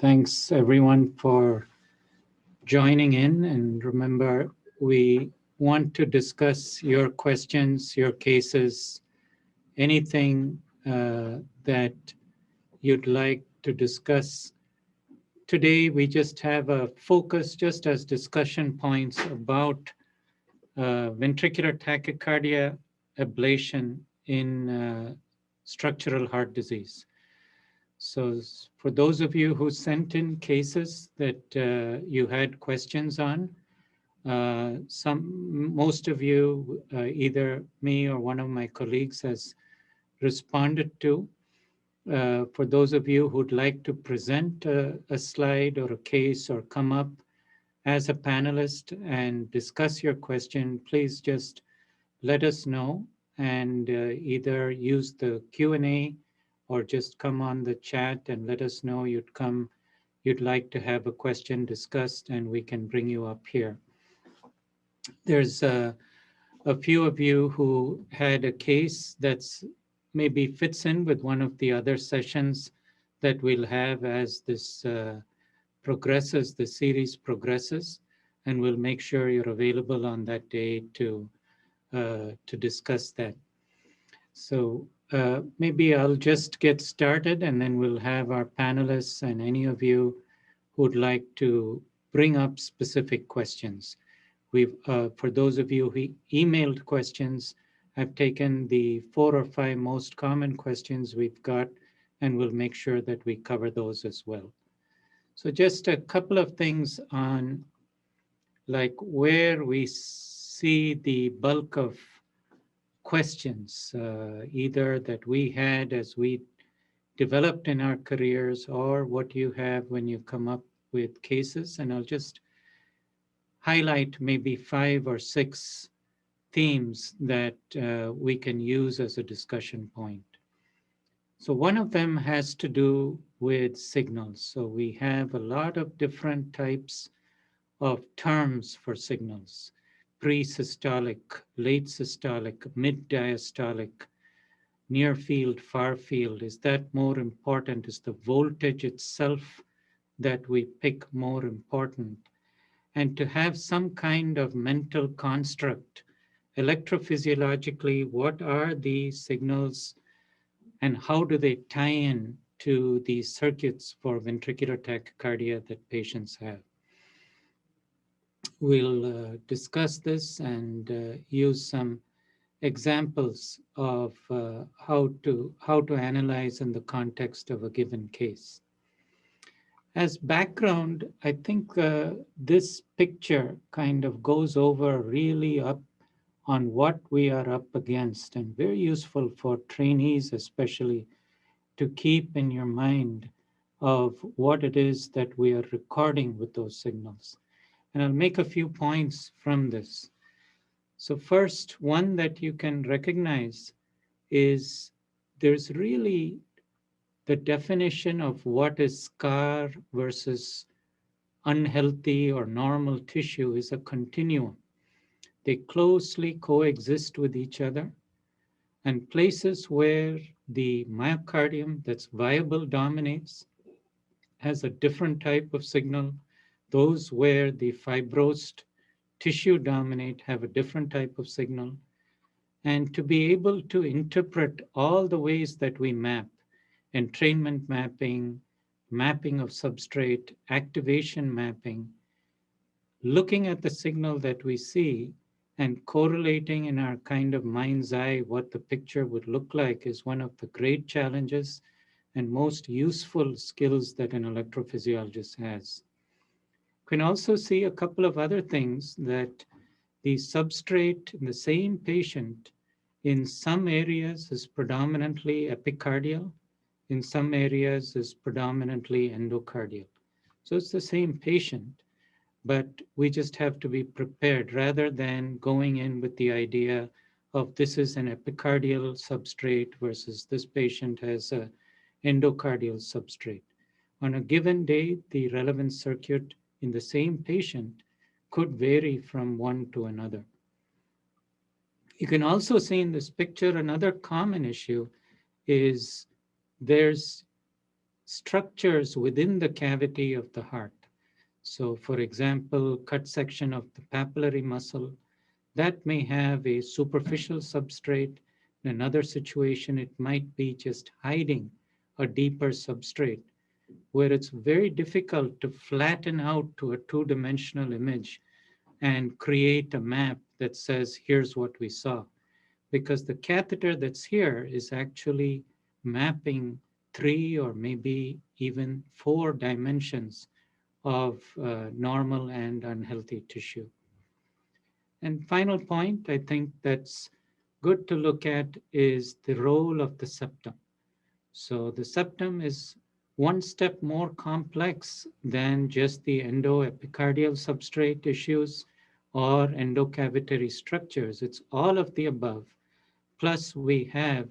Thanks everyone for joining in. And remember, we want to discuss your questions, your cases, anything that you'd like to discuss. Today, we just have a focus just as discussion points about ventricular tachycardia ablation in structural heart disease. So for those of you who sent in cases that you had questions on, most of you, either me or one of my colleagues has responded to. For those of you who'd like to present a slide or a case or come up as a panelist and discuss your question, please just let us know and either use the Q&A or just come on the chat and let us know you'd like to have a question discussed, and we can bring you up here. There's a few of you who had a case that's maybe fits in with one of the other sessions that we'll have as this progresses, the series progresses, and we'll make sure you're available on that day to discuss that. So maybe I'll just get started, and then we'll have our panelists and any of you who'd like to bring up specific questions. For those of you who emailed questions, I've taken the 4 or 5 most common questions we've got, and we'll make sure that we cover those as well. So just a couple of things on like where we see the bulk of questions, either that we had as we developed in our careers or what you have when you come up with cases. And I'll just highlight maybe 5 or 6 themes that we can use as a discussion point. So one of them has to do with signals. So we have a lot of different types of terms for signals: pre-systolic, late systolic, mid-diastolic, near field, far field. Is that more important? Is the voltage itself that we pick more important? And to have some kind of mental construct, electrophysiologically, what are the signals and how do they tie in to the circuits for ventricular tachycardia that patients have? We'll discuss this and use some examples of how to analyze in the context of a given case. As background, I think this picture kind of goes over really up on what we are up against, and very useful for trainees especially to keep in your mind of what it is that we are recording with those signals. And I'll make a few points from this. So first, one that you can recognize is there's really the definition of what is scar versus unhealthy or normal tissue is a continuum. They closely coexist with each other, and places where the myocardium that's viable dominates has a different type of signal. Those where the fibrosed tissue dominate have a different type of signal. And to be able to interpret all the ways that we map, entrainment mapping, mapping of substrate, activation mapping, looking at the signal that we see and correlating in our kind of mind's eye what the picture would look like is one of the great challenges and most useful skills that an electrophysiologist has. You can also see a couple of other things, that the substrate in the same patient in some areas is predominantly epicardial, in some areas is predominantly endocardial. So it's the same patient, but we just have to be prepared rather than going in with the idea of this is an epicardial substrate versus this patient has an endocardial substrate. On a given day, the relevant circuit in the same patient could vary from one to another. You can also see in this picture another common issue is there's structures within the cavity of the heart. So for example, cut section of the papillary muscle, that may have a superficial substrate. In another situation, it might be just hiding a deeper substrate where it's very difficult to flatten out to a two-dimensional image and create a map that says, here's what we saw. Because the catheter that's here is actually mapping 3 or maybe even 4 dimensions of normal and unhealthy tissue. And final point I think that's good to look at is the role of the septum. So the septum is one step more complex than just the endoepicardial substrate issues or endocavitary structures. It's all of the above. Plus, we have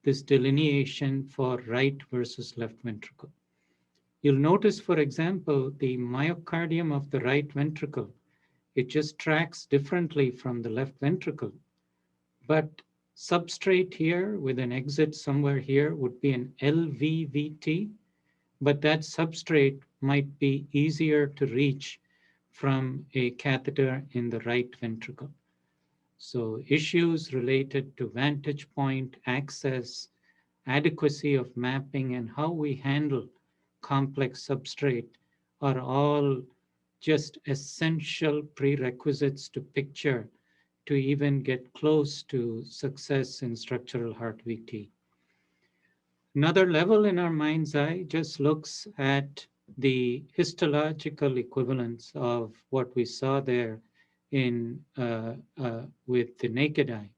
this delineation for right versus left ventricle. You'll notice, for example, the myocardium of the right ventricle, it just tracks differently from the left ventricle. But substrate here with an exit somewhere here would be an LVVT, but that substrate might be easier to reach from a catheter in the right ventricle. So issues related to vantage point, access, adequacy of mapping, and how we handle complex substrate are all just essential prerequisites to picture to even get close to success in structural heart VT. Another level in our mind's eye just looks at the histological equivalence of what we saw there in with the naked eye.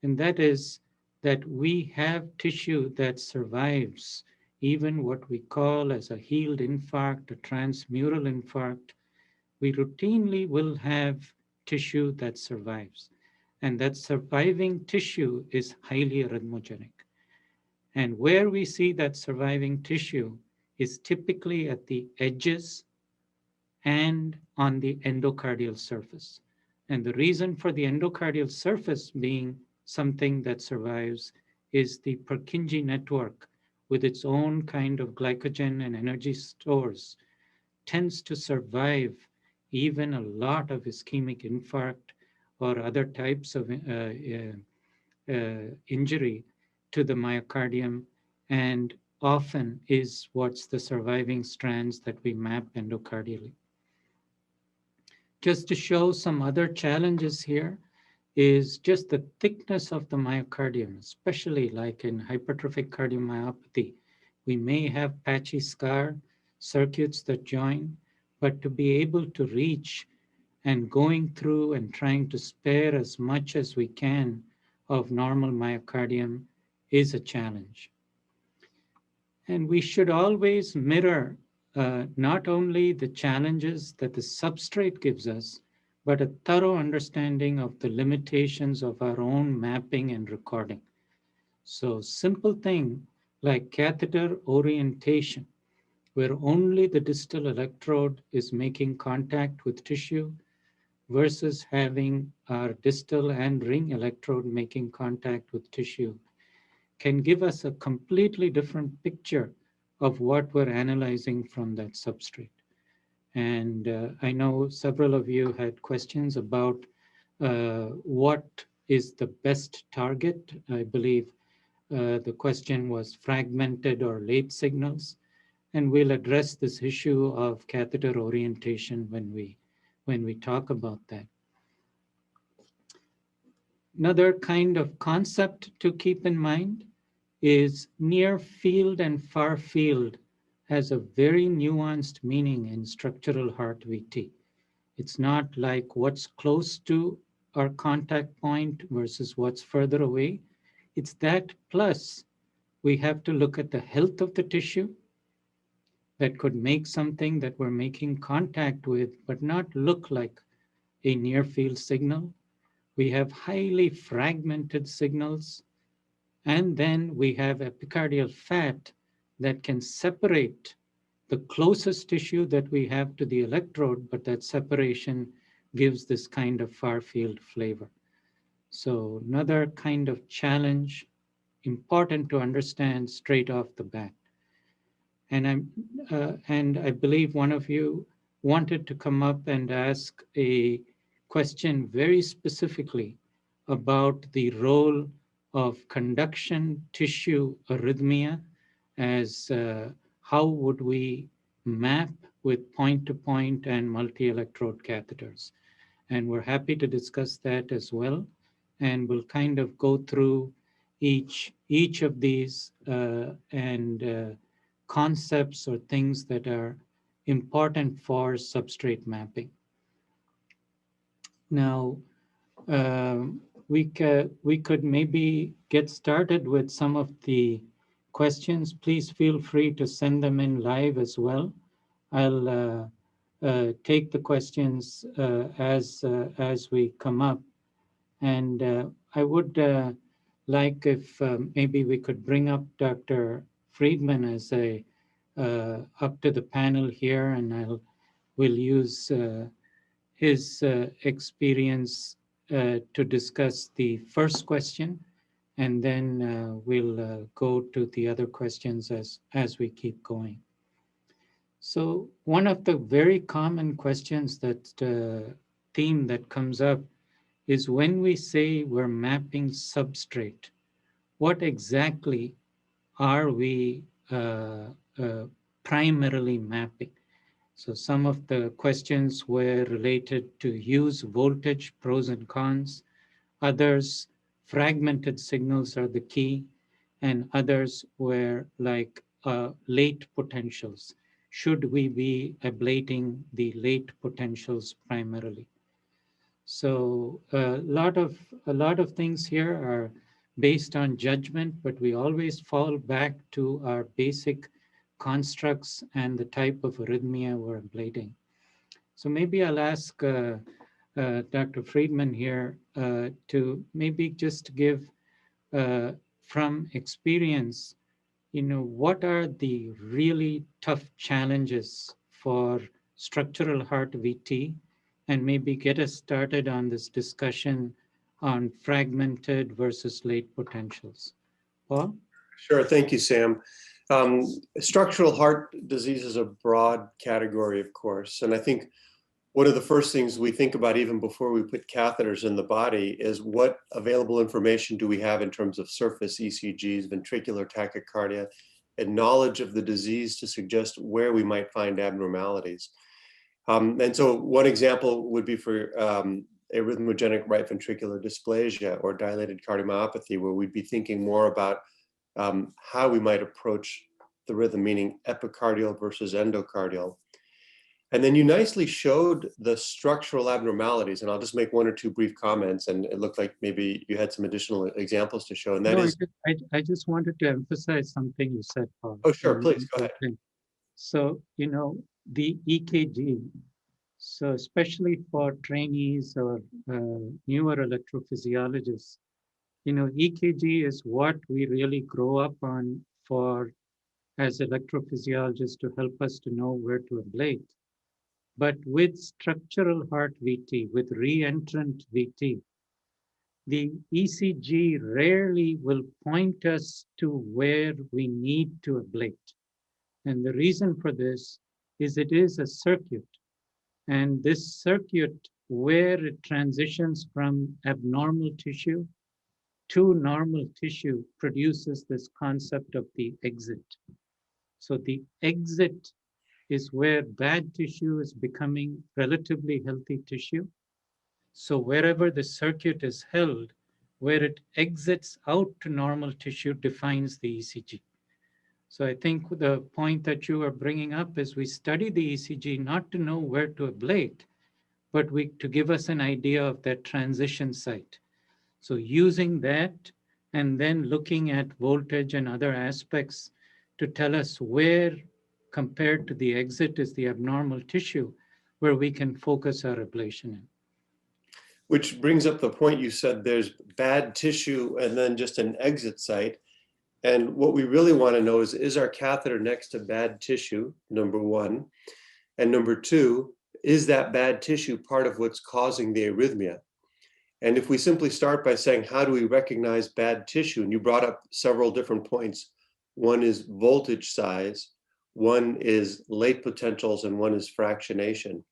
And that is that we have tissue that survives even what we call as a healed infarct, a transmural infarct. We routinely will have tissue that survives. And that surviving tissue is highly arrhythmogenic. And where we see that surviving tissue is typically at the edges and on the endocardial surface. And the reason for the endocardial surface being something that survives is the Purkinje network with its own kind of glycogen and energy stores tends to survive even a lot of ischemic infarct or other types of injury to the myocardium, and often is what's the surviving strands that we map endocardially. Just to show some other challenges here is just the thickness of the myocardium, especially like in hypertrophic cardiomyopathy. We may have patchy scar circuits that join, but to be able to reach and going through and trying to spare as much as we can of normal myocardium is a challenge. And we should always mirror not only the challenges that the substrate gives us, but a thorough understanding of the limitations of our own mapping and recording. So simple thing like catheter orientation, where only the distal electrode is making contact with tissue versus having our distal and ring electrode making contact with tissue, can give us a completely different picture of what we're analyzing from that substrate. And I know several of you had questions about what is the best target. I believe the question was fragmented or late signals. And we'll address this issue of catheter orientation when we talk about that. Another kind of concept to keep in mind is near field and far field has a very nuanced meaning in structural heart VT. It's not like what's close to our contact point versus what's further away. It's that plus we have to look at the health of the tissue that could make something that we're making contact with, but not look like a near field signal. We have highly fragmented signals. And then we have epicardial fat that can separate the closest tissue that we have to the electrode, but that separation gives this kind of far field flavor. So another kind of challenge, important to understand straight off the bat. And I believe one of you wanted to come up and ask a question very specifically about the role of conduction tissue arrhythmia as how would we map with point-to-point and multi-electrode catheters. And we're happy to discuss that as well. And we'll kind of go through each of these and concepts or things that are important for substrate mapping. Now, we could maybe get started with some of the questions. Please feel free to send them in live as well. I'll take the questions as we come up. And I would like if maybe we could bring up Dr. Friedman as a up to the panel here, and we'll use his experience to discuss the first question, and then we'll go to the other questions as we keep going. So one of the very common questions theme that comes up is when we say we're mapping substrate, what exactly are we primarily mapping? So some of the questions were related to use voltage, pros and cons. Others, fragmented signals are the key. And others were like late potentials. Should we be ablating the late potentials primarily? So a lot of things here are based on judgment, but we always fall back to our basic constructs and the type of arrhythmia we're ablating. So maybe I'll ask Dr. Friedman here to maybe just give from experience, what are the really tough challenges for structural heart VT, and maybe get us started on this discussion on fragmented versus late potentials. Paul? Sure, thank you, Sam. Structural heart disease is a broad category, of course, and I think one of the first things we think about even before we put catheters in the body is what available information do we have in terms of surface ECGs, ventricular tachycardia, and knowledge of the disease to suggest where we might find abnormalities. And so one example would be for arrhythmogenic right ventricular dysplasia or dilated cardiomyopathy, where we'd be thinking more about how we might approach the rhythm, meaning epicardial versus endocardial. And then you nicely showed the structural abnormalities, and I'll just make one or two brief comments, and it looked like maybe you had some additional examples to show, and that is... I just wanted to emphasize something you said, Paul. Oh, sure, please, go ahead. So, the EKG, so especially for trainees or newer electrophysiologists, EKG is what we really grow up on as electrophysiologists to help us to know where to ablate. But with structural heart VT, with reentrant VT, the ECG rarely will point us to where we need to ablate. And the reason for this is it is a circuit. And this circuit, where it transitions from abnormal tissue to normal tissue, produces this concept of the exit. So the exit is where bad tissue is becoming relatively healthy tissue. So wherever the circuit is held, where it exits out to normal tissue defines the ECG. So I think the point that you are bringing up is we study the ECG not to know where to ablate, but to give us an idea of that transition site. So using that and then looking at voltage and other aspects to tell us where compared to the exit is the abnormal tissue where we can focus our ablation in. Which brings up the point you said there's bad tissue and then just an exit site. And what we really want to know is our catheter next to bad tissue, number one? And number two, is that bad tissue part of what's causing the arrhythmia? And if we simply start by saying, how do we recognize bad tissue? And you brought up several different points. One is voltage size, one is late potentials, and one is fractionation.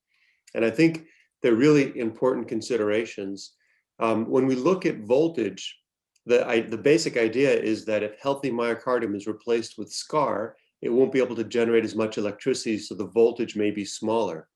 And I think they're really important considerations. When we look at voltage, the basic idea is that if healthy myocardium is replaced with scar, it won't be able to generate as much electricity, so the voltage may be smaller.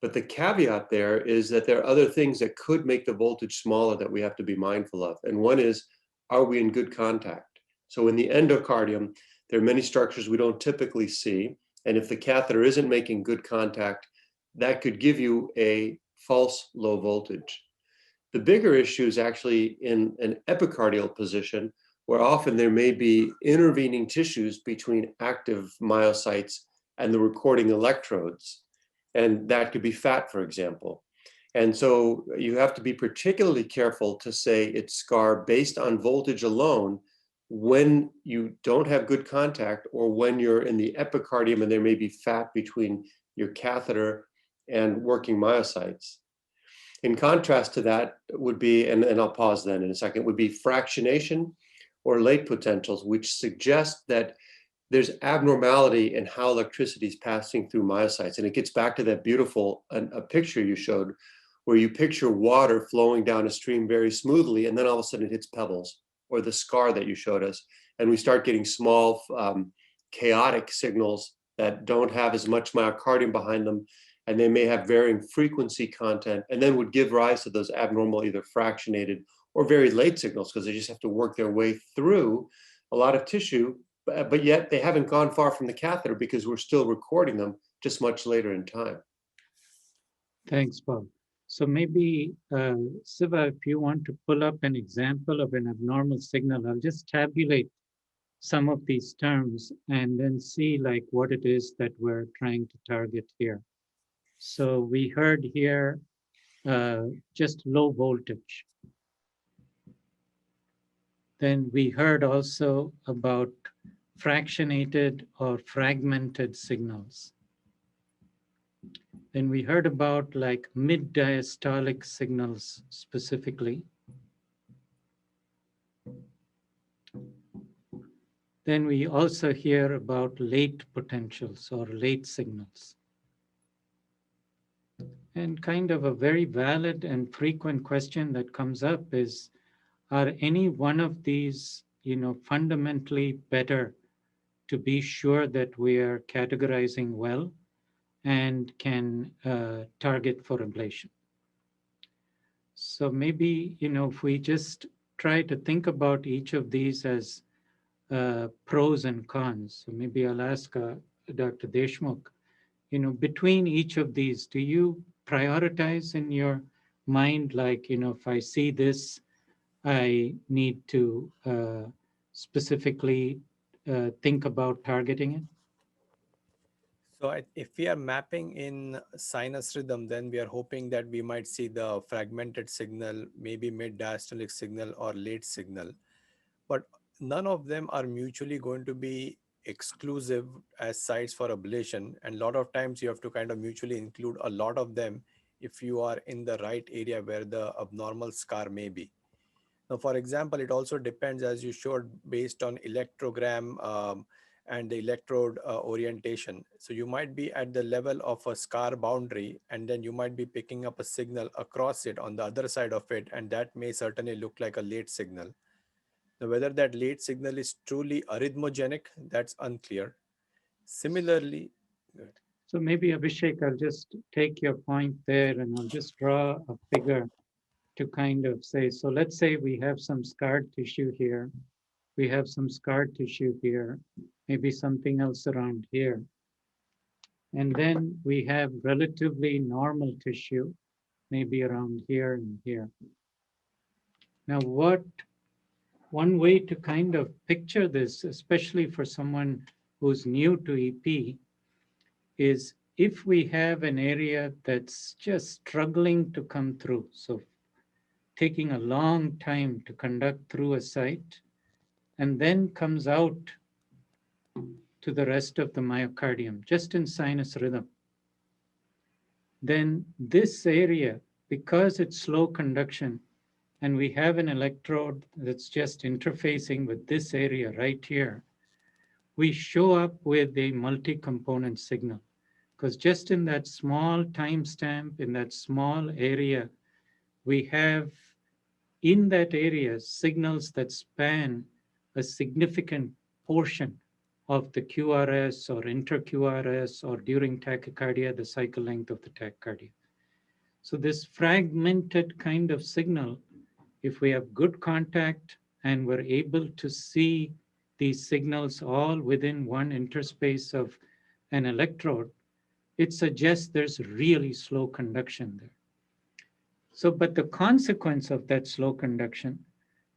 But the caveat there is that there are other things that could make the voltage smaller that we have to be mindful of. And one is, are we in good contact? So in the endocardium, there are many structures we don't typically see. And if the catheter isn't making good contact, that could give you a false low voltage. The bigger issue is actually in an epicardial position, where often there may be intervening tissues between active myocytes and the recording electrodes. And that could be fat, for example. And so you have to be particularly careful to say it's scar based on voltage alone when you don't have good contact, or when you're in the epicardium and there may be fat between your catheter and working myocytes. In contrast to that would be, and I'll pause then in a second, would be fractionation or late potentials, which suggest that there's abnormality in how electricity is passing through myocytes. And it gets back to that beautiful a picture you showed, where you picture water flowing down a stream very smoothly, and then all of a sudden it hits pebbles, or the scar that you showed us. And we start getting small, chaotic signals that don't have as much myocardium behind them, and they may have varying frequency content, and then would give rise to those abnormal, either fractionated or very late signals, because they just have to work their way through a lot of tissue, but yet they haven't gone far from the catheter because we're still recording them just much later in time. Thanks, Bob. So maybe, Siva, if you want to pull up an example of an abnormal signal, I'll just tabulate some of these terms and then see like what it is that we're trying to target here. So we heard here just low voltage. Then we heard also about fractionated or fragmented signals. Then we heard about like mid-diastolic signals specifically. Then we also hear about late potentials or late signals. And kind of a very valid and frequent question that comes up is, are any one of these, fundamentally better to be sure that we are categorizing well and can target for ablation? So maybe, if we just try to think about each of these as pros and cons. So maybe I'll ask Dr. Deshmukh, between each of these, do you prioritize in your mind, like, if I see this, I need to specifically think about targeting it? So if we are mapping in sinus rhythm, then we are hoping that we might see the fragmented signal, maybe mid-diastolic signal or late signal. But none of them are mutually going to be exclusive as sites for ablation. And a lot of times you have to kind of mutually include a lot of them if you are in the right area where the abnormal scar may be. Now, for example, it also depends, as you showed, based on electrogram and the electrode orientation. So you might be at the level of a scar boundary, and then you might be picking up a signal across it on the other side of it, and that may certainly look like a late signal. Now, whether that late signal is truly arrhythmogenic, that's unclear. Similarly, so maybe Abhishek, I'll just take your point there and I'll just draw a figure to kind of say, so let's say we have some scarred tissue here, we have some scarred tissue here, maybe something else around here. And then we have relatively normal tissue, maybe around here and here. Now, one way to kind of picture this, especially for someone who's new to EP, is if we have an area that's just struggling to come through, so taking a long time to conduct through a site, and then comes out to the rest of the myocardium, just in sinus rhythm, then this area, because it's slow conduction, and we have an electrode that's just interfacing with this area right here, we show up with a multi-component signal. Because just in that small timestamp, in that small area, we have in that area signals that span a significant portion of the QRS or inter-QRS, or during tachycardia, the cycle length of the tachycardia. So this fragmented kind of signal, if we have good contact and we're able to see these signals all within one interspace of an electrode, it suggests there's really slow conduction there. So, but the consequence of that slow conduction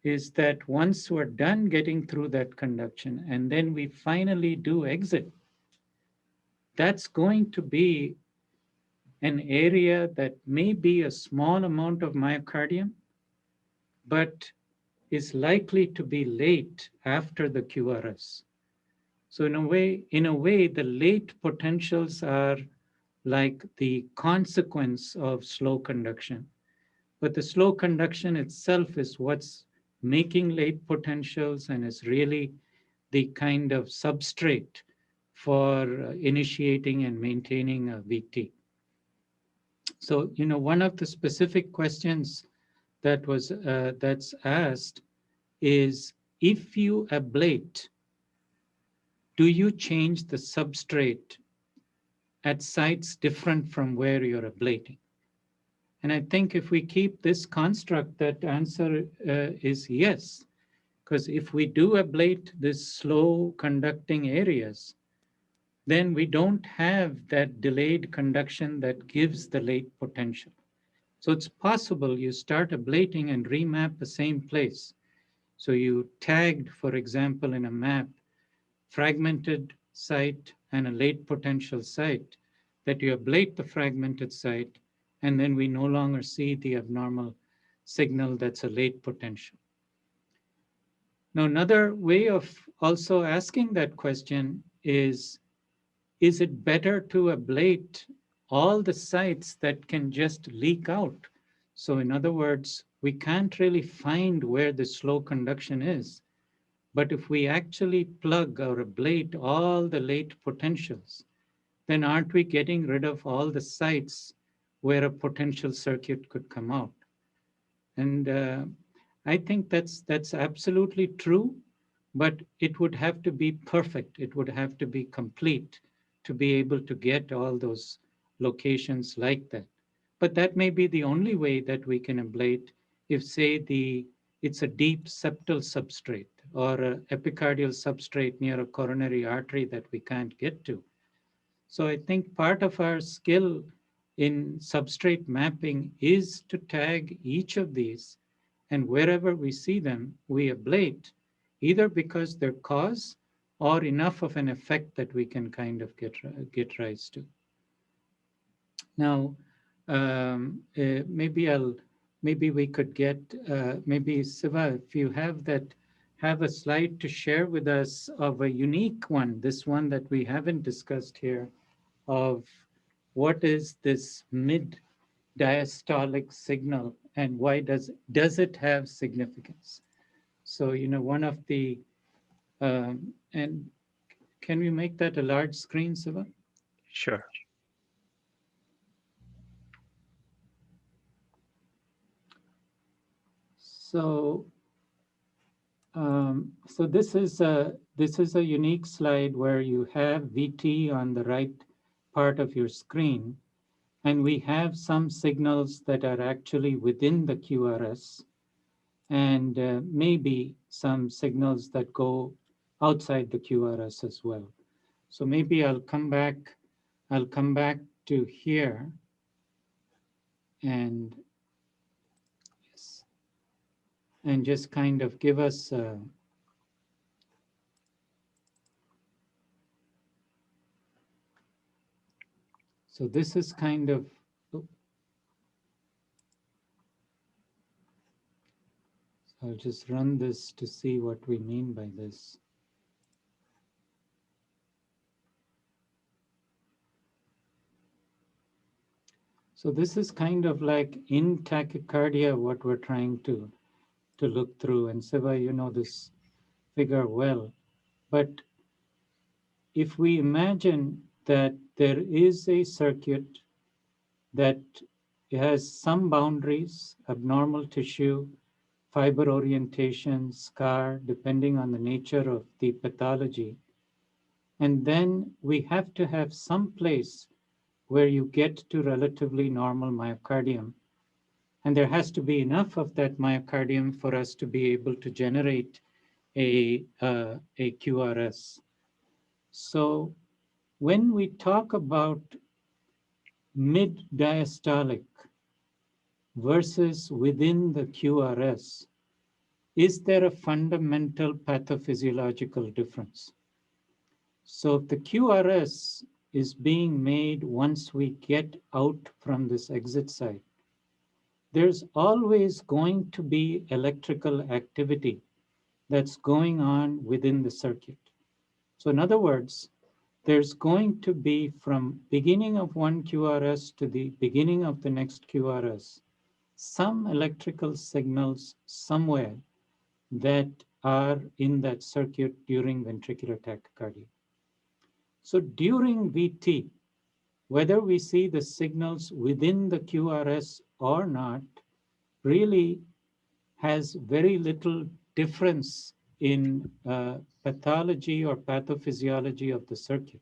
is that once we're done getting through that conduction and then we finally do exit, that's going to be an area that may be a small amount of myocardium, but is likely to be late after the QRS. So in a way, the late potentials are like the consequence of slow conduction. But the slow conduction itself is what's making late potentials and is really the kind of substrate for initiating and maintaining a VT. So, one of the specific questions that's asked is, if you ablate, do you change the substrate at sites different from where you're ablating? And I think if we keep this construct, that answer is yes. Because if we do ablate these slow conducting areas, then we don't have that delayed conduction that gives the late potential. So it's possible you start ablating and remap the same place. So you tagged, for example, in a map, fragmented site and a late potential site, that you ablate the fragmented site, and then we no longer see the abnormal signal that's a late potential. Now, another way of also asking that question is it better to ablate all the sites that can just leak out? So in other words, we can't really find where the slow conduction is. But if we actually plug or ablate all the late potentials, then aren't we getting rid of all the sites where a potential circuit could come out? And I think that's absolutely true, but it would have to be perfect. It would have to be complete to be able to get all those locations like that. But that may be the only way that we can ablate if, say, it's a deep septal substrate or an epicardial substrate near a coronary artery that we can't get to. So I think part of our skill in substrate mapping is to tag each of these, and wherever we see them, we ablate, either because they're cause or enough of an effect that we can kind of get rise to. Now, maybe we could get, maybe Siva, if you have a slide to share with us of a unique one, this one that we haven't discussed here, of what is this mid-diastolic signal and why does it have significance? So, one of the, and can we make that a large screen, Siva? Sure. So, so this is a unique slide where you have VT on the right part of your screen, and we have some signals that are actually within the QRS, and maybe some signals that go outside the QRS as well. So maybe I'll come back to here, and yes, and just kind of give us so this is kind of, I'll just run this to see what we mean by this. So this is kind of like in tachycardia, what we're trying to look through. And Siva, you know this figure well. But if we imagine that there is a circuit that has some boundaries, abnormal tissue, fiber orientation, scar, depending on the nature of the pathology. And then we have to have some place where you get to relatively normal myocardium. And there has to be enough of that myocardium for us to be able to generate a QRS. So when we talk about mid-diastolic versus within the QRS, is there a fundamental pathophysiological difference? So if the QRS is being made once we get out from this exit site, there's always going to be electrical activity that's going on within the circuit. So in other words, there's going to be from beginning of one QRS to the beginning of the next QRS, some electrical signals somewhere that are in that circuit during ventricular tachycardia. So during VT, whether we see the signals within the QRS or not, really has very little difference in pathology or pathophysiology of the circuit.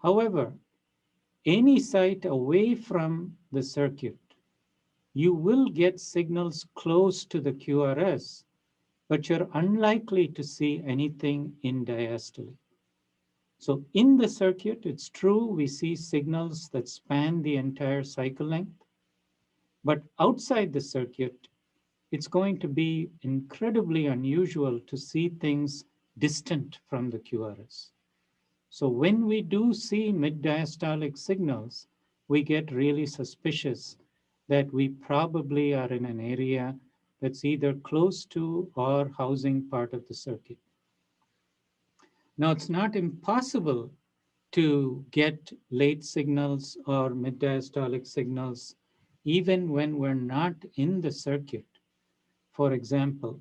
However, any site away from the circuit, you will get signals close to the QRS, but you're unlikely to see anything in diastole. So in the circuit, it's true, we see signals that span the entire cycle length, but outside the circuit, it's going to be incredibly unusual to see things distant from the QRS. So when we do see mid-diastolic signals, we get really suspicious that we probably are in an area that's either close to or housing part of the circuit. Now, it's not impossible to get late signals or mid-diastolic signals even when we're not in the circuit. For example,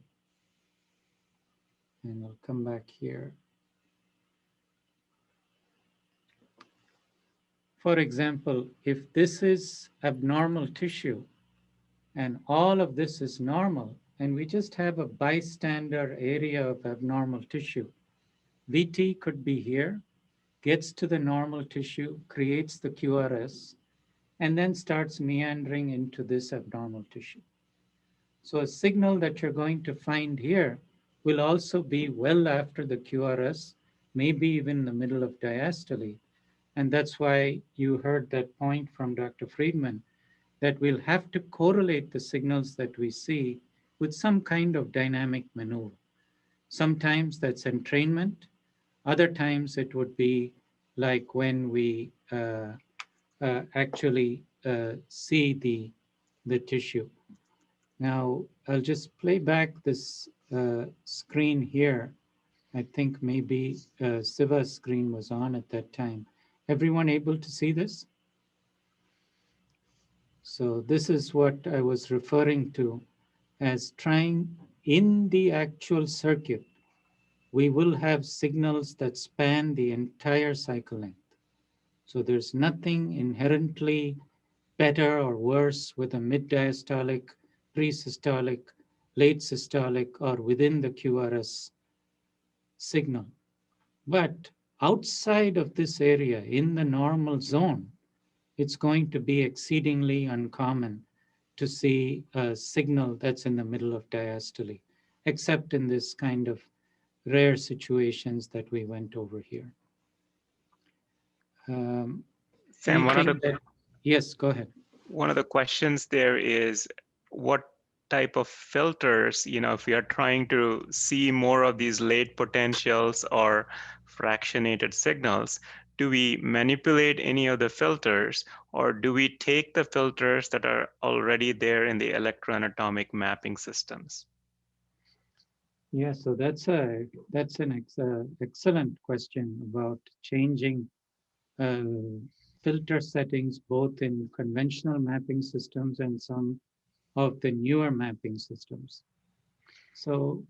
and I'll come back here. For example, if this is abnormal tissue and all of this is normal, and we just have a bystander area of abnormal tissue, VT could be here, gets to the normal tissue, creates the QRS, and then starts meandering into this abnormal tissue. So a signal that you're going to find here will also be well after the QRS, maybe even in the middle of diastole. And that's why you heard that point from Dr. Friedman, that we'll have to correlate the signals that we see with some kind of dynamic maneuver. Sometimes that's entrainment. Other times it would be like when we actually see the tissue. Now, I'll just play back this screen here. I think maybe Siva's screen was on at that time. Everyone able to see this? So this is what I was referring to as trying in the actual circuit. We will have signals that span the entire cycle length. So there's nothing inherently better or worse with a mid-diastolic, pre-systolic, late systolic, or within the QRS signal. But outside of this area, in the normal zone, it's going to be exceedingly uncommon to see a signal that's in the middle of diastole, except in this kind of rare situations that we went over here. Sam, yes, go ahead. One of the questions there is what type of filters, if we are trying to see more of these late potentials or fractionated signals, do we manipulate any of the filters, or do we take the filters that are already there in the electroanatomic mapping systems? Yeah, so that's an excellent question about changing filter settings, both in conventional mapping systems and some of the newer mapping systems. So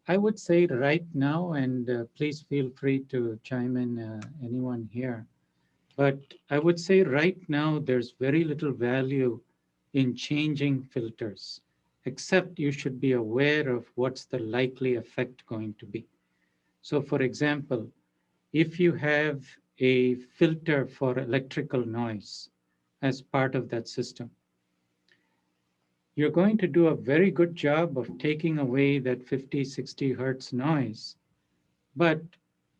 I would say right now, and please feel free to chime in, anyone here. But I would say right now, there's very little value in changing filters, except you should be aware of what's the likely effect going to be. So for example, if you have a filter for electrical noise as part of that system, you're going to do a very good job of taking away that 50, 60 hertz noise. But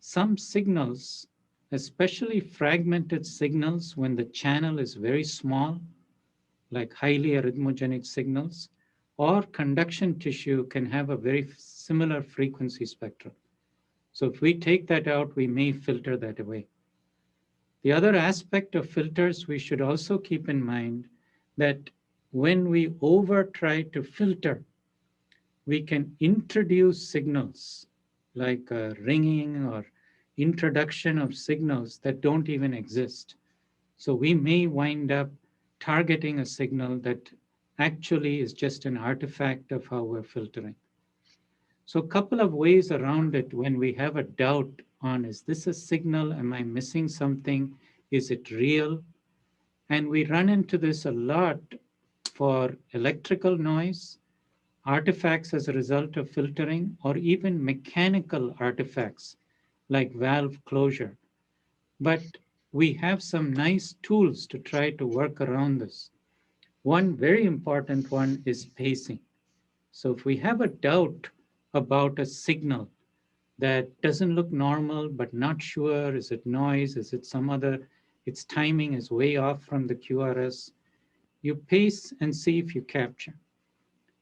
some signals, especially fragmented signals when the channel is very small, like highly arrhythmogenic signals, or conduction tissue can have a very similar frequency spectrum. So if we take that out, we may filter that away. The other aspect of filters we should also keep in mind that when we over try to filter, we can introduce signals like ringing or introduction of signals that don't even exist. So we may wind up targeting a signal that actually is just an artifact of how we're filtering. So a couple of ways around it when we have a doubt on, is this a signal? Am I missing something? Is it real? And we run into this a lot for electrical noise, artifacts as a result of filtering, or even mechanical artifacts like valve closure. But we have some nice tools to try to work around this. One very important one is pacing. So if we have a doubt about a signal that doesn't look normal, but not sure, is it noise, is it some other, its timing is way off from the QRS, you pace and see if you capture.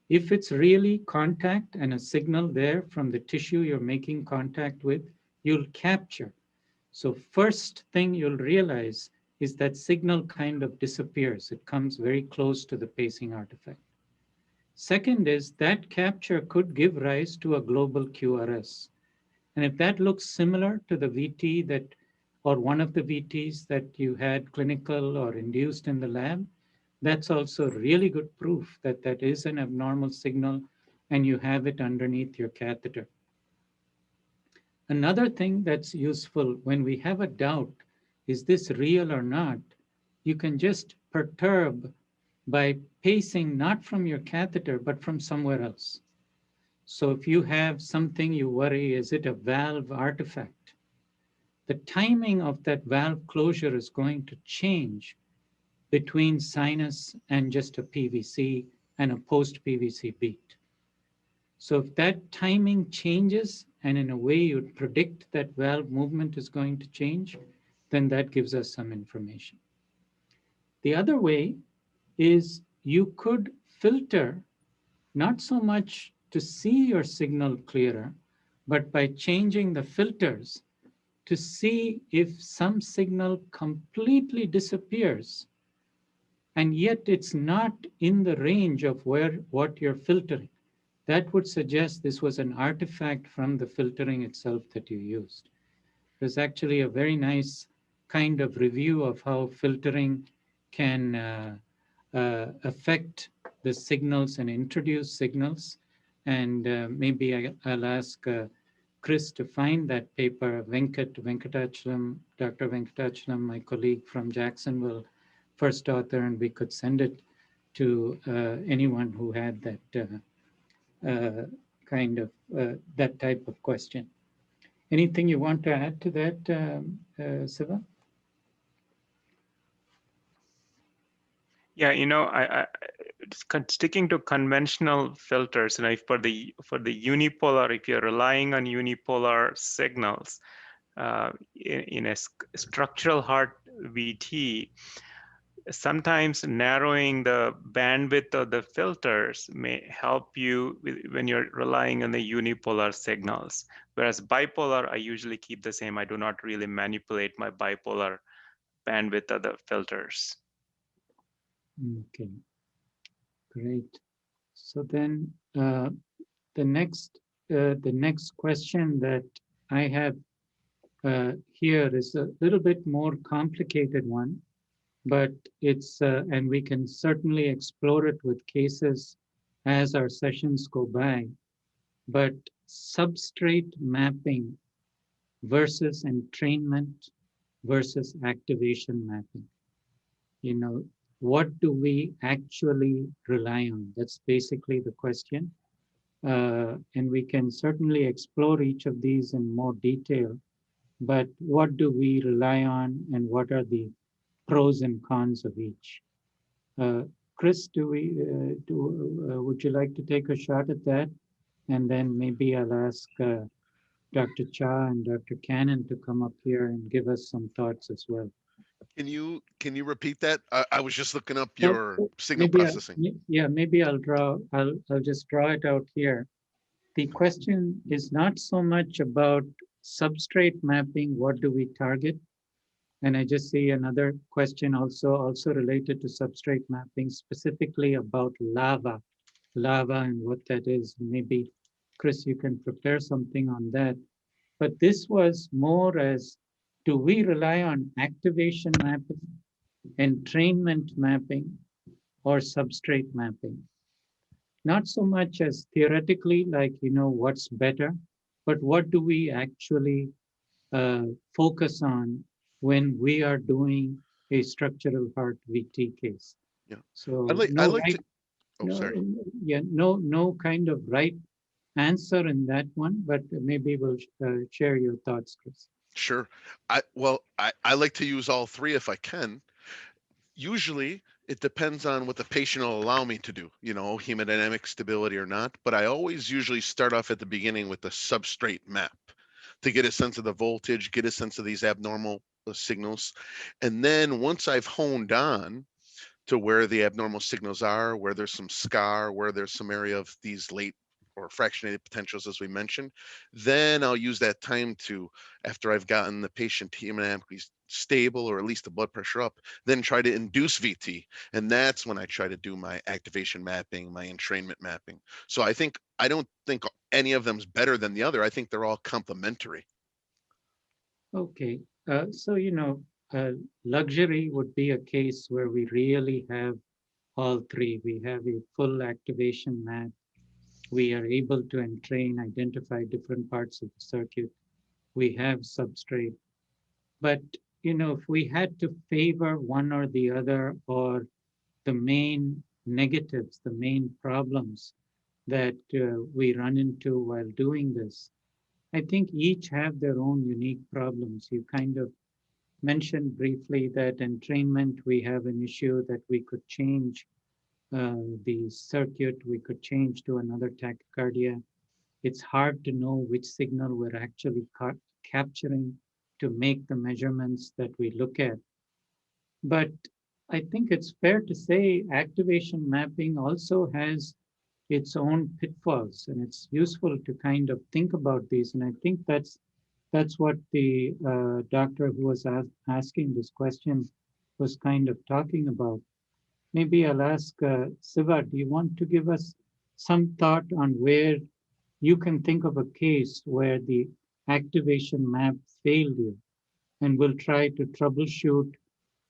If it's really contact and a signal there from the tissue you're making contact with, you'll capture. So first thing you'll realize is that signal kind of disappears. It comes very close to the pacing artifact. Second is that capture could give rise to a global QRS. And if that looks similar to the VT that, or one of the VTs that you had clinical or induced in the lab, that's also really good proof that that is an abnormal signal and you have it underneath your catheter. Another thing that's useful when we have a doubt, is this real or not? You can just perturb by pacing not from your catheter, but from somewhere else. So if you have something you worry, is it a valve artifact? The timing of that valve closure is going to change between sinus and just a PVC and a post-PVC beat. So if that timing changes, and in a way you'd predict that valve movement is going to change, then that gives us some information. The other way is you could filter not so much to see your signal clearer, but by changing the filters to see if some signal completely disappears and yet it's not in the range of what you're filtering. That would suggest this was an artifact from the filtering itself that you used. There's actually a very nice kind of review of how filtering can affect the signals and introduce signals. And maybe I'll ask Chris to find that paper. Venkatachalam, Dr. Venkatachalam, my colleague from Jacksonville, first author, and we could send it to anyone who had that that type of question. Anything you want to add to that, Siva? Yeah, I sticking to conventional filters, for the unipolar, if you're relying on unipolar signals in a structural heart VT, sometimes narrowing the bandwidth of the filters may help you when you're relying on the unipolar signals. Whereas bipolar, I usually keep the same. I do not really manipulate my bipolar bandwidth of the filters. Okay, great. So then the next question that I have here is a little bit more complicated one, but it's, and we can certainly explore it with cases as our sessions go by. But substrate mapping versus entrainment versus activation mapping. You know, what do we actually rely on? That's basically the question. And we can certainly explore each of these in more detail, but what do we rely on and what are the pros and cons of each? Uh, Chris, would you like to take a shot at that? And then maybe I'll ask Dr. Cha and Dr. Cannon to come up here and give us some thoughts as well. Can you repeat that? I was just looking up So your signal maybe, processing. yeah, maybe I'll just draw it out here. The question is not so much about substrate mapping, what do we target? And I just see another question also related to substrate mapping, specifically about lava and what that is. Maybe, Chris, you can prepare something on that. But this was more as, do we rely on activation mapping, entrainment mapping, or substrate mapping? Not so much as theoretically, like, what's better, but what do we actually focus on when we are doing a structural heart VT case? Yeah. So I no like right, to. Oh, sorry. no kind of right answer in that one, but maybe we'll share your thoughts, Chris. Sure. I like to use all three if I can. Usually it depends on what the patient will allow me to do, hemodynamic stability or not. But I always usually start off at the beginning with the substrate map to get a sense of the voltage, get a sense of these abnormal signals. And then once I've honed on to where the abnormal signals are, where there's some scar, where there's some area of these late or fractionated potentials, as we mentioned, then I'll use that time to, after I've gotten the patient hemodynamically stable or at least the blood pressure up, then try to induce VT. And that's when I try to do my activation mapping, my entrainment mapping. So I don't think any of them's better than the other. I think they're all complementary. Okay, so luxury would be a case where we really have all three. We have a full activation map. We are able to entrain, identify different parts of the circuit. We have substrate. But, if we had to favor one or the other, or the main negatives, the main problems that we run into while doing this, I think each have their own unique problems. You kind of mentioned briefly that entrainment, we have an issue that we could change the circuit, we could change to another tachycardia. It's hard to know which signal we're actually capturing to make the measurements that we look at. But I think it's fair to say activation mapping also has its own pitfalls, and it's useful to kind of think about these. And I think that's what the doctor who was asking this question was kind of talking about. Maybe I'll ask Siva, do you want to give us some thought on where you can think of a case where the activation map failed you? And we'll try to troubleshoot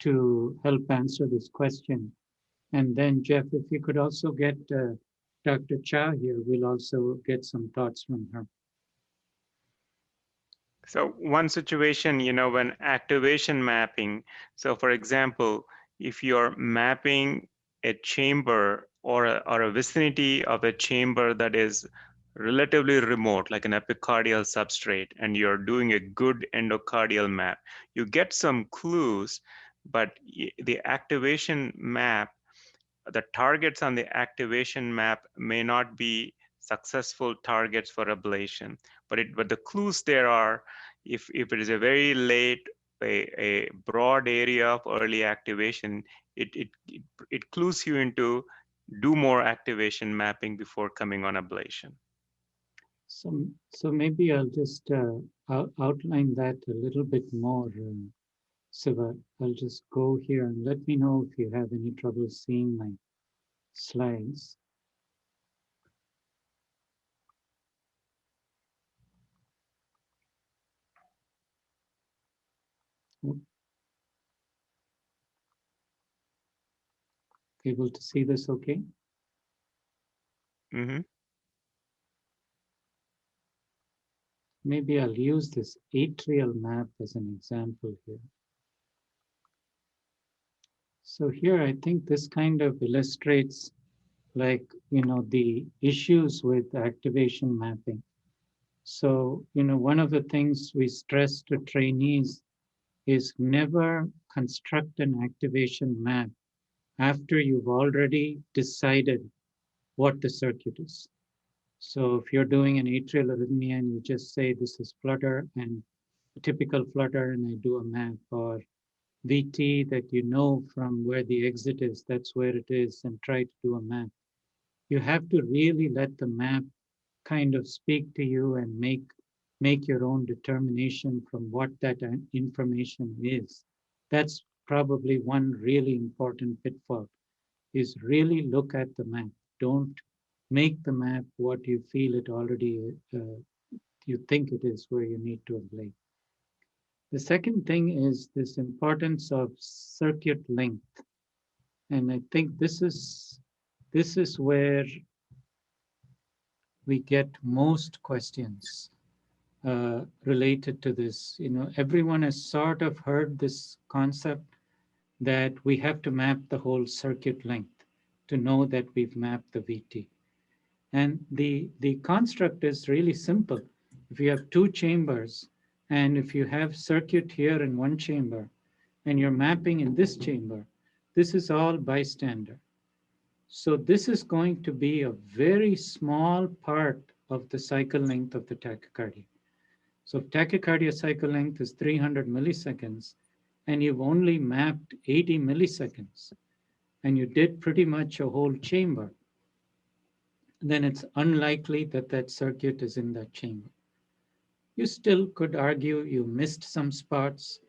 to help answer this question. And then, Jeff, if you could also get Dr. Cha here, we'll also get some thoughts from her. So one situation, when activation mapping, so for example, if you're mapping a chamber or a vicinity of a chamber that is relatively remote, like an epicardial substrate, and you're doing a good endocardial map, you get some clues, but the activation map, the targets on the activation map may not be successful targets for ablation, but the clues there are, if it is a very late, a broad area of early activation, it clues you into do more activation mapping before coming on ablation. So maybe I'll just outline that a little bit more, Siva. I'll just go here and let me know if you have any trouble seeing my slides. Able to see this okay? Mm-hmm. maybe I'll use this atrial map as an example here. So here, I think this kind of illustrates like, the issues with activation mapping. So, one of the things we stress to trainees is never construct an activation map after you've already decided what the circuit is. So if you're doing an atrial arrhythmia and you just say this is flutter and a typical flutter and I do a map, or VT that you know from where the exit is, that's where it is, and try to do a map. You have to really let the map kind of speak to you and make your own determination from what that information is. That's probably one really important pitfall, is really look at the map. Don't make the map what you feel it already, you think it is where you need to ablate. The second thing is this importance of circuit length. And I think this is where we get most questions related to this. Everyone has sort of heard this concept that we have to map the whole circuit length to know that we've mapped the VT. And the construct is really simple. If you have two chambers, and if you have circuit here in one chamber, and you're mapping in this chamber, this is all bystander. So this is going to be a very small part of the cycle length of the tachycardia. So if tachycardia cycle length is 300 milliseconds, and you've only mapped 80 milliseconds, and you did pretty much a whole chamber, then it's unlikely that that circuit is in that chamber. You still could argue you missed some spots,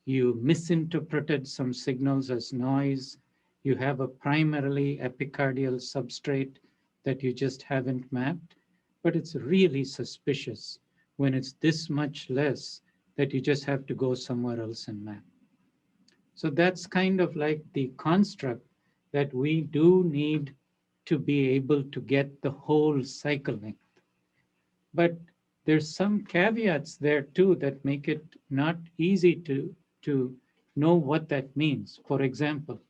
you misinterpreted some signals as noise, you have a primarily epicardial substrate that you just haven't mapped, but it's really suspicious when it's this much less that you just have to go somewhere else and map. So that's kind of like the construct that we do need to be able to get the whole cycle length. But there's some caveats there too that make it not easy to know what that means. For example,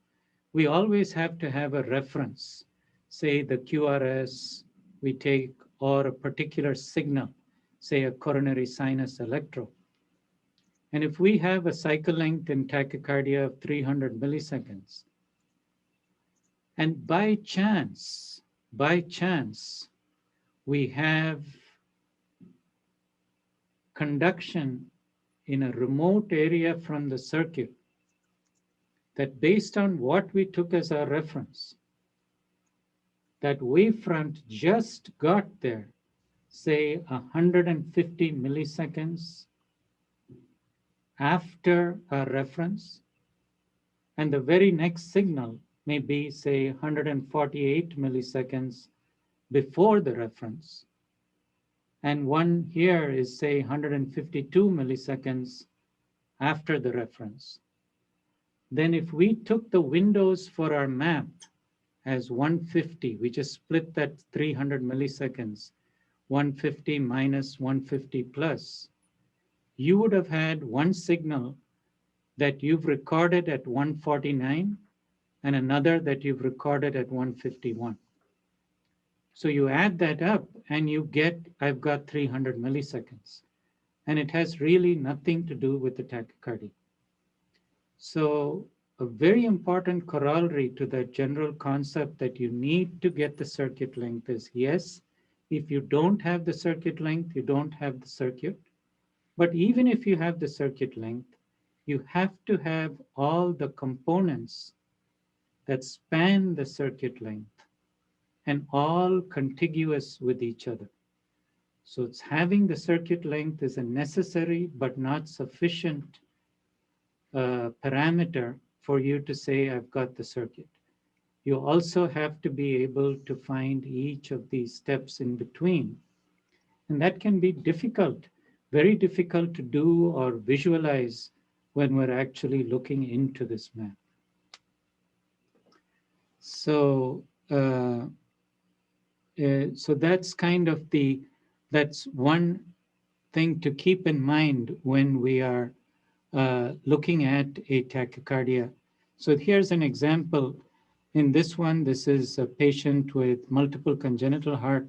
we always have to have a reference, say the QRS we take, or a particular signal, say a coronary sinus electro. And if we have a cycle length in tachycardia of 300 milliseconds, and by chance, we have conduction in a remote area from the circuit, that based on what we took as our reference, that wavefront just got there, say 150 milliseconds after our reference, and the very next signal may be, say, 148 milliseconds before the reference, and one here is, say, 152 milliseconds after the reference. Then if we took the windows for our map as 150, we just split that 300 milliseconds, 150 minus 150 plus, you would have had one signal that you've recorded at 149 and another that you've recorded at 151. So you add that up and you get, I've got 300 milliseconds. And it has really nothing to do with the tachycardia. So a very important corollary to that general concept that you need to get the circuit length is, yes, if you don't have the circuit length, you don't have the circuit. But even if you have the circuit length, you have to have all the components that span the circuit length and all contiguous with each other. So it's having the circuit length is a necessary but not sufficient parameter for you to say, I've got the circuit. You also have to be able to find each of these steps in between. And that can be difficult, very difficult to do or visualize when we're actually looking into this map. So, so that's kind of that's one thing to keep in mind when we are looking at a tachycardia. So here's an example. In this one, this is a patient with multiple congenital heart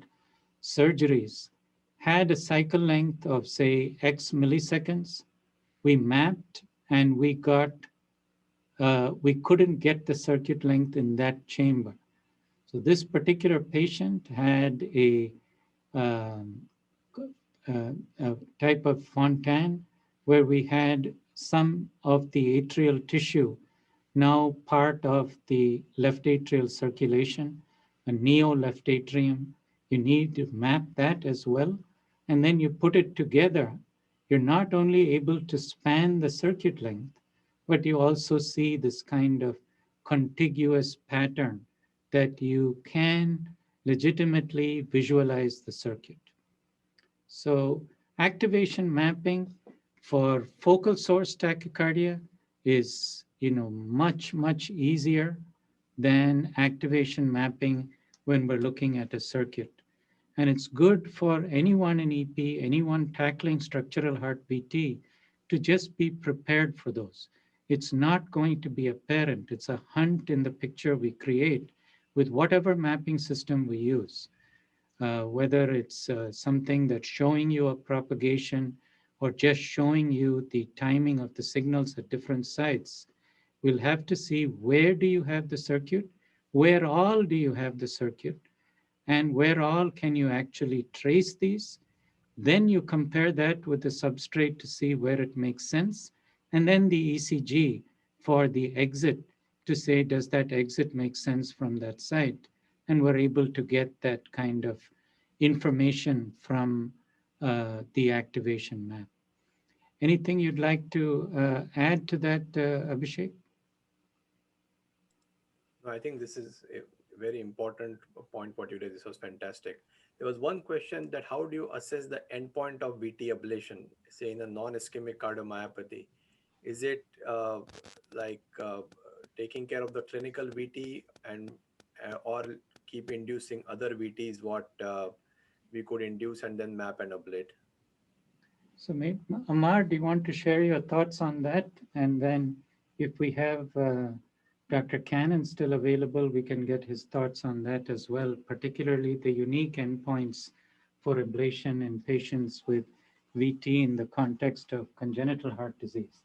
surgeries, had a cycle length of, say, X milliseconds. We mapped and we couldn't get the circuit length in that chamber. So this particular patient had um, a type of fontan where we had some of the atrial tissue now part of the left atrial circulation, a neo-left atrium. You need to map that as well. And then you put it together. You're not only able to span the circuit length, but you also see this kind of contiguous pattern that you can legitimately visualize the circuit. So activation mapping for focal source tachycardia is much easier than activation mapping when we're looking at a circuit. And it's good for anyone in EP, anyone tackling structural heart VT, to just be prepared for those. It's not going to be apparent. It's a hunt in the picture we create with whatever mapping system we use. Whether it's something that's showing you a propagation or just showing you the timing of the signals at different sites. We'll have to see where do you have the circuit, where all do you have the circuit, and where all can you actually trace these. Then you compare that with the substrate to see where it makes sense, and then the ECG for the exit to say, does that exit make sense from that site? And we're able to get that kind of information from the activation map. Anything you'd like to add to that, Abhishek? No, I think this is a very important point what you did. This was fantastic. There was one question that how do you assess the endpoint of Vt ablation, say in a non-ischemic cardiomyopathy? Is it like taking care of the clinical Vt and or keep inducing other Vts what we could induce and then map and ablate? So maybe, Amar, do you want to share your thoughts on that? And then if we have Dr. Cannon still available, we can get his thoughts on that as well, particularly the unique endpoints for ablation in patients with VT in the context of congenital heart disease.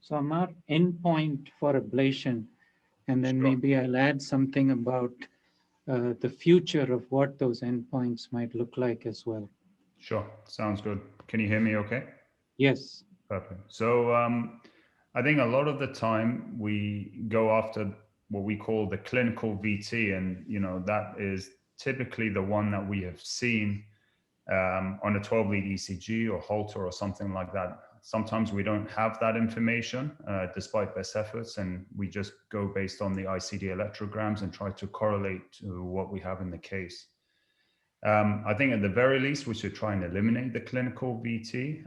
So Amar, endpoint for ablation, and then Sure. maybe I'll add something about the future of what those endpoints might look like as well. Sure, sounds good. Can you hear me okay? Yes. Perfect. So I think a lot of the time we go after what we call the clinical VT, and that is typically the one that we have seen on a 12-lead ECG or Holter or something like that. Sometimes we don't have that information despite best efforts, and we just go based on the ICD electrograms and try to correlate to what we have in the case. I think at the very least, we should try and eliminate the clinical VT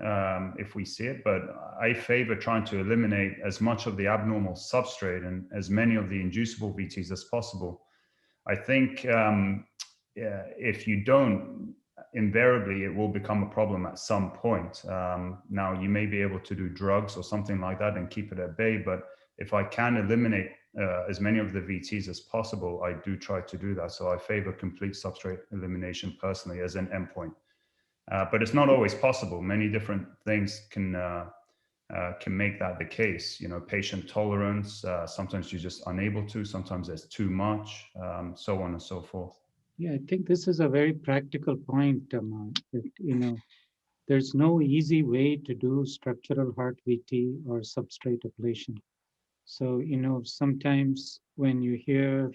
if we see it, but I favor trying to eliminate as much of the abnormal substrate and as many of the inducible VTs as possible. I think if you don't, invariably it will become a problem at some point. Now, you may be able to do drugs or something like that and keep it at bay, but if I can eliminate as many of the VTs as possible, I do try to do that. So I favor complete substrate elimination personally as an endpoint. But it's not always possible. Many different things can make that the case. Patient tolerance, sometimes you're just unable to, sometimes there's too much, so on and so forth. Yeah, I think this is a very practical point, that, there's no easy way to do structural heart VT or substrate ablation. So, sometimes when you hear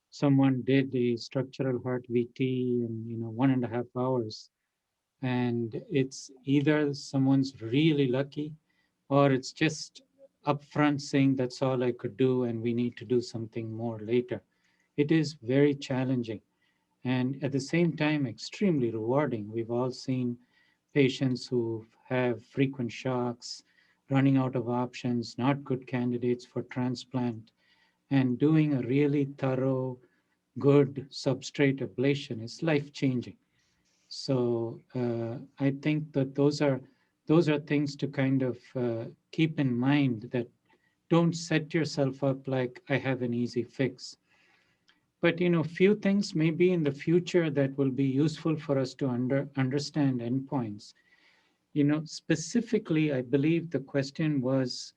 someone did a structural heart VT in, 1.5 hours, and it's either someone's really lucky or it's just upfront saying that's all I could do and we need to do something more later. It is very challenging and at the same time extremely rewarding. We've all seen patients who have frequent shocks, running out of options, not good candidates for transplant, and doing a really thorough, good substrate ablation is life-changing. So I think that those are Those are things to kind of keep in mind, that don't set yourself up like I have an easy fix. But few things maybe in the future that will be useful for us to understand endpoints. Specifically, I believe the question was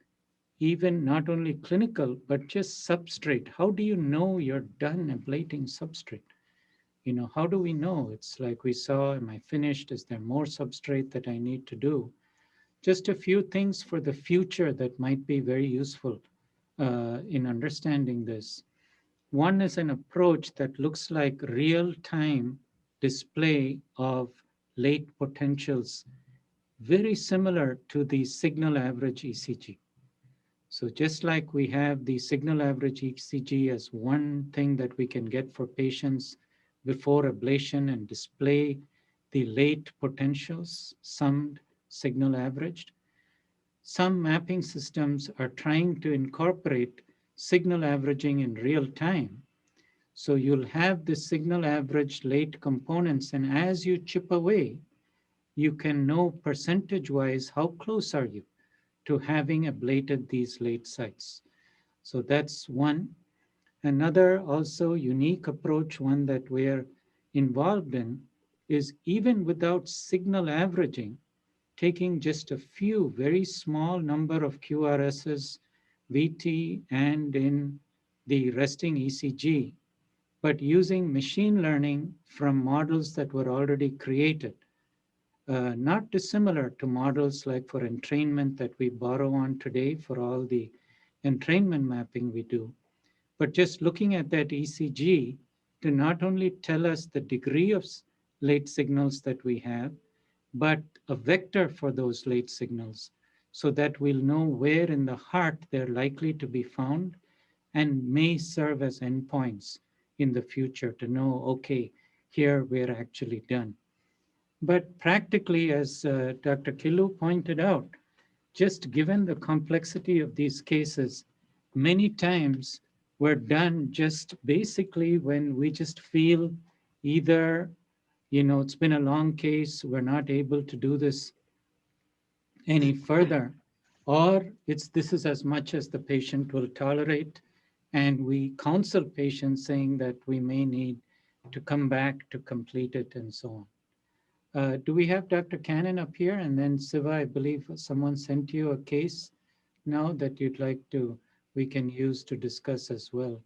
even not only clinical, but just substrate. How do you know you're done ablating substrate? How do we know? It's like we saw, am I finished? Is there more substrate that I need to do? Just a few things for the future that might be very useful in understanding this. One is an approach that looks like real-time display of late potentials, very similar to the signal average ECG. So just like we have the signal average ECG as one thing that we can get for patients before ablation and display the late potentials, summed, signal averaged, some mapping systems are trying to incorporate signal averaging in real time. So you'll have the signal average late components, and as you chip away, you can know percentage-wise how close are you to having ablated these late sites. So that's one. Another also unique approach, one that we're involved in, is even without signal averaging, taking just a few very small number of QRSs, VT, and in the resting ECG, but using machine learning from models that were already created. Not dissimilar to models like for entrainment that we borrow on today for all the entrainment mapping we do, but just looking at that ECG to not only tell us the degree of late signals that we have, but a vector for those late signals so that we'll know where in the heart they're likely to be found and may serve as endpoints in the future to know, okay, here we're actually done. But practically, as Dr. Killu pointed out, just given the complexity of these cases, many times we're done just basically when we just feel either, it's been a long case, we're not able to do this any further, or this is as much as the patient will tolerate, and we counsel patients saying that we may need to come back to complete it and so on. Do we have Dr. Cannon up here? And then Siva, I believe someone sent you a case now that you'd like we can use to discuss as well.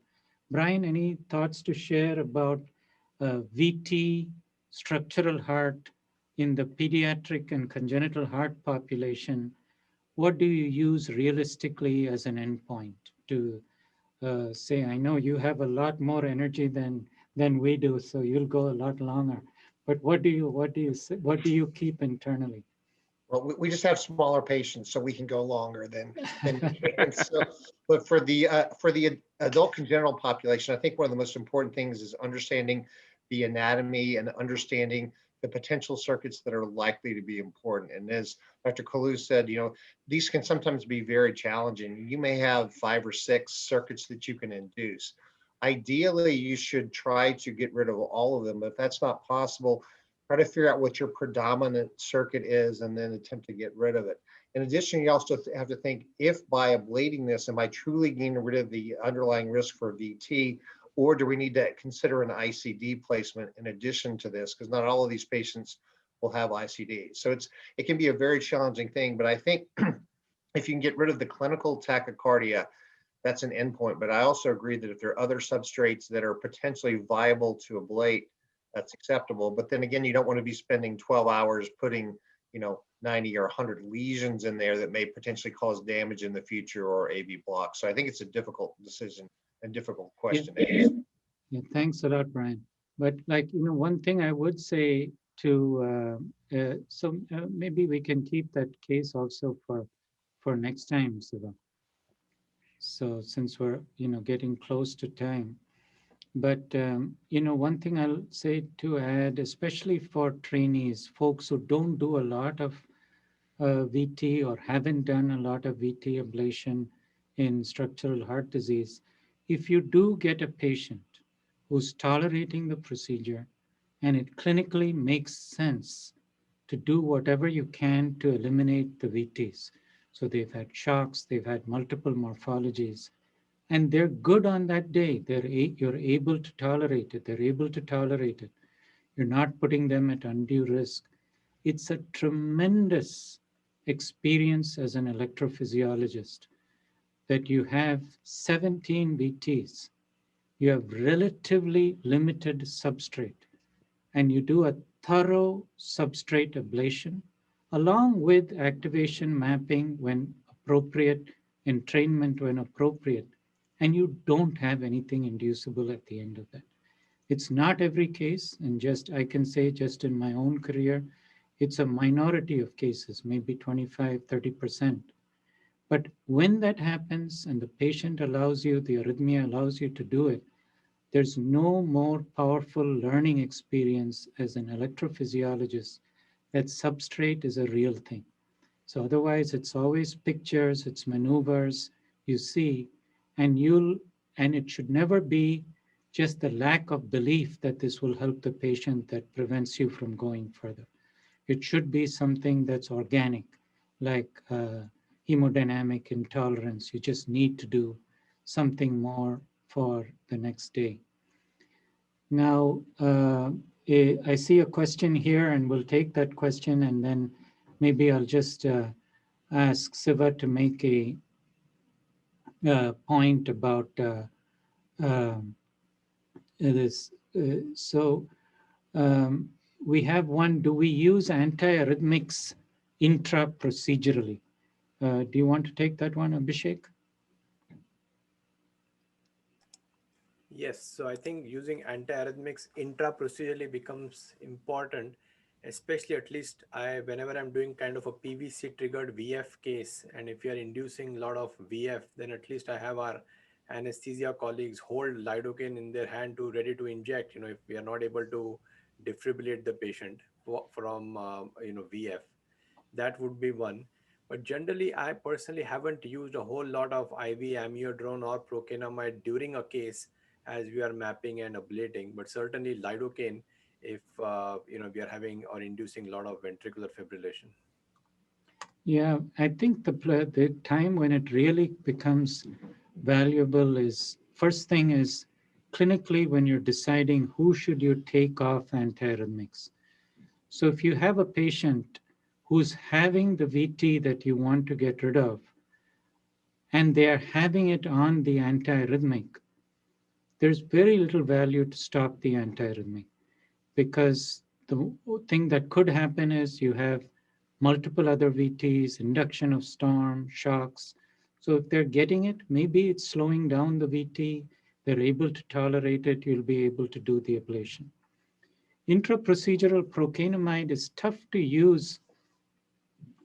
Brian, any thoughts to share about VT, structural heart in the pediatric and congenital heart population? What do you use realistically as an endpoint to say? I know you have a lot more energy than we do, so you'll go a lot longer. But what do you keep internally? Well, we just have smaller patients, so we can go longer than so, but for the adult congenital population, I think one of the most important things is understanding the anatomy and understanding the potential circuits that are likely to be important. And as Dr. Kalu said, these can sometimes be very challenging. You may have 5 or 6 circuits that you can induce. Ideally, you should try to get rid of all of them, but if that's not possible, try to figure out what your predominant circuit is and then attempt to get rid of it. In addition, you also have to think, if by ablating this, am I truly getting rid of the underlying risk for VT, or do we need to consider an ICD placement in addition to this? Because not all of these patients will have ICD. So it can be a very challenging thing, but I think if you can get rid of the clinical tachycardia, that's an endpoint. But I also agree that if there are other substrates that are potentially viable to ablate, that's acceptable. But then again, you don't want to be spending 12 hours putting, 90 or 100 lesions in there that may potentially cause damage in the future or AV block. So I think it's a difficult decision and difficult question to answer. Yeah, thanks a lot, Brian. But one thing I would say maybe we can keep that case also for next time, Siva. So since we're getting close to time, but one thing I'll say to add, especially for trainees, folks who don't do a lot of VT or haven't done a lot of VT ablation in structural heart disease, if you do get a patient who's tolerating the procedure and it clinically makes sense to do whatever you can to eliminate the VTs. So they've had shocks, they've had multiple morphologies, and they're good on that day. You're able to tolerate it. They're able to tolerate it. You're not putting them at undue risk. It's a tremendous experience as an electrophysiologist that you have 17 VTs. You have relatively limited substrate, and you do a thorough substrate ablation along with activation mapping when appropriate, entrainment when appropriate, and you don't have anything inducible at the end of that. It's not every case, and just I can say just in my own career, it's a minority of cases, maybe 25, 30%. But when that happens and the patient allows you, the arrhythmia allows you to do it, there's no more powerful learning experience as an electrophysiologist that substrate is a real thing. So otherwise it's always pictures, it's maneuvers you see, and it should never be just the lack of belief that this will help the patient that prevents you from going further. It should be something that's organic, like hemodynamic intolerance. You just need to do something more for the next day. Now, I see a question here, and we'll take that question, and then maybe I'll just ask Siva to make a point about this. We have one, do we use antiarrhythmics intra-procedurally? Do you want to take that one, Abhishek? Yes, so I think using antiarrhythmics intra-procedurally becomes important, especially at least whenever I'm doing kind of a PVC triggered VF case, and if you are inducing a lot of VF, then at least I have our anesthesia colleagues hold lidocaine in their hand to ready to inject, if we are not able to defibrillate the patient from VF. That would be one. But generally, I personally haven't used a whole lot of IV amiodarone or procainamide during a case as we are mapping and ablating. But certainly lidocaine if we are having or inducing a lot of ventricular fibrillation. Yeah, I think the time when it really becomes valuable is, first thing is clinically when you're deciding who should you take off antiarrhythmics. So if you have a patient who's having the VT that you want to get rid of, and they are having it on the antiarrhythmic, there's very little value to stop the antiarrhythmic, because the thing that could happen is you have multiple other VTs, induction of storm, shocks. So if they're getting it, maybe it's slowing down the VT, they're able to tolerate it, you'll be able to do the ablation. Intraprocedural procainamide is tough to use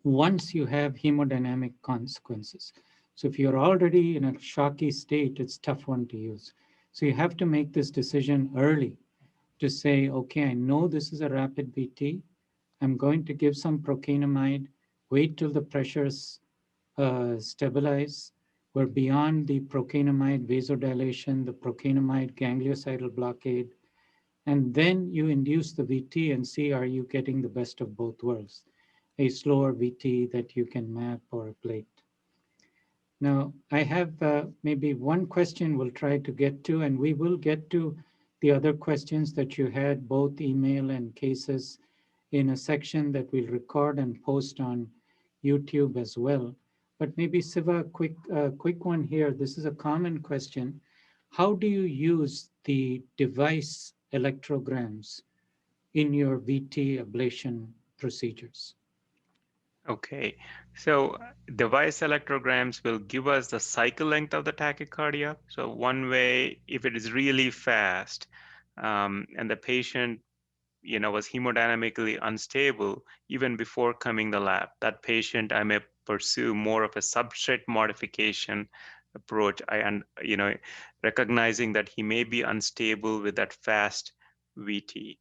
once you have hemodynamic consequences. So if you're already in a shocky state, it's a tough one to use. So you have to make this decision early to say, okay, I know this is a rapid VT. I'm going to give some procainamide, wait till the pressures stabilize. We're beyond the procainamide vasodilation, the procainamide ganglioside blockade, and then you induce the VT and see, are you getting the best of both worlds? A slower VT that you can map or ablate. Now, I have maybe one question we'll try to get to, and we will get to the other questions that you had, both email and cases, in a section that we'll record and post on YouTube as well. But maybe Siva, quick one here. This is a common question. How do you use the device electrograms in your VT ablation procedures? Okay, so device electrograms will give us the cycle length of the tachycardia. So one way, if it is really fast and the patient was hemodynamically unstable even before coming the lab, that patient I may pursue more of a substrate modification approach. Recognizing that he may be unstable with that fast VT.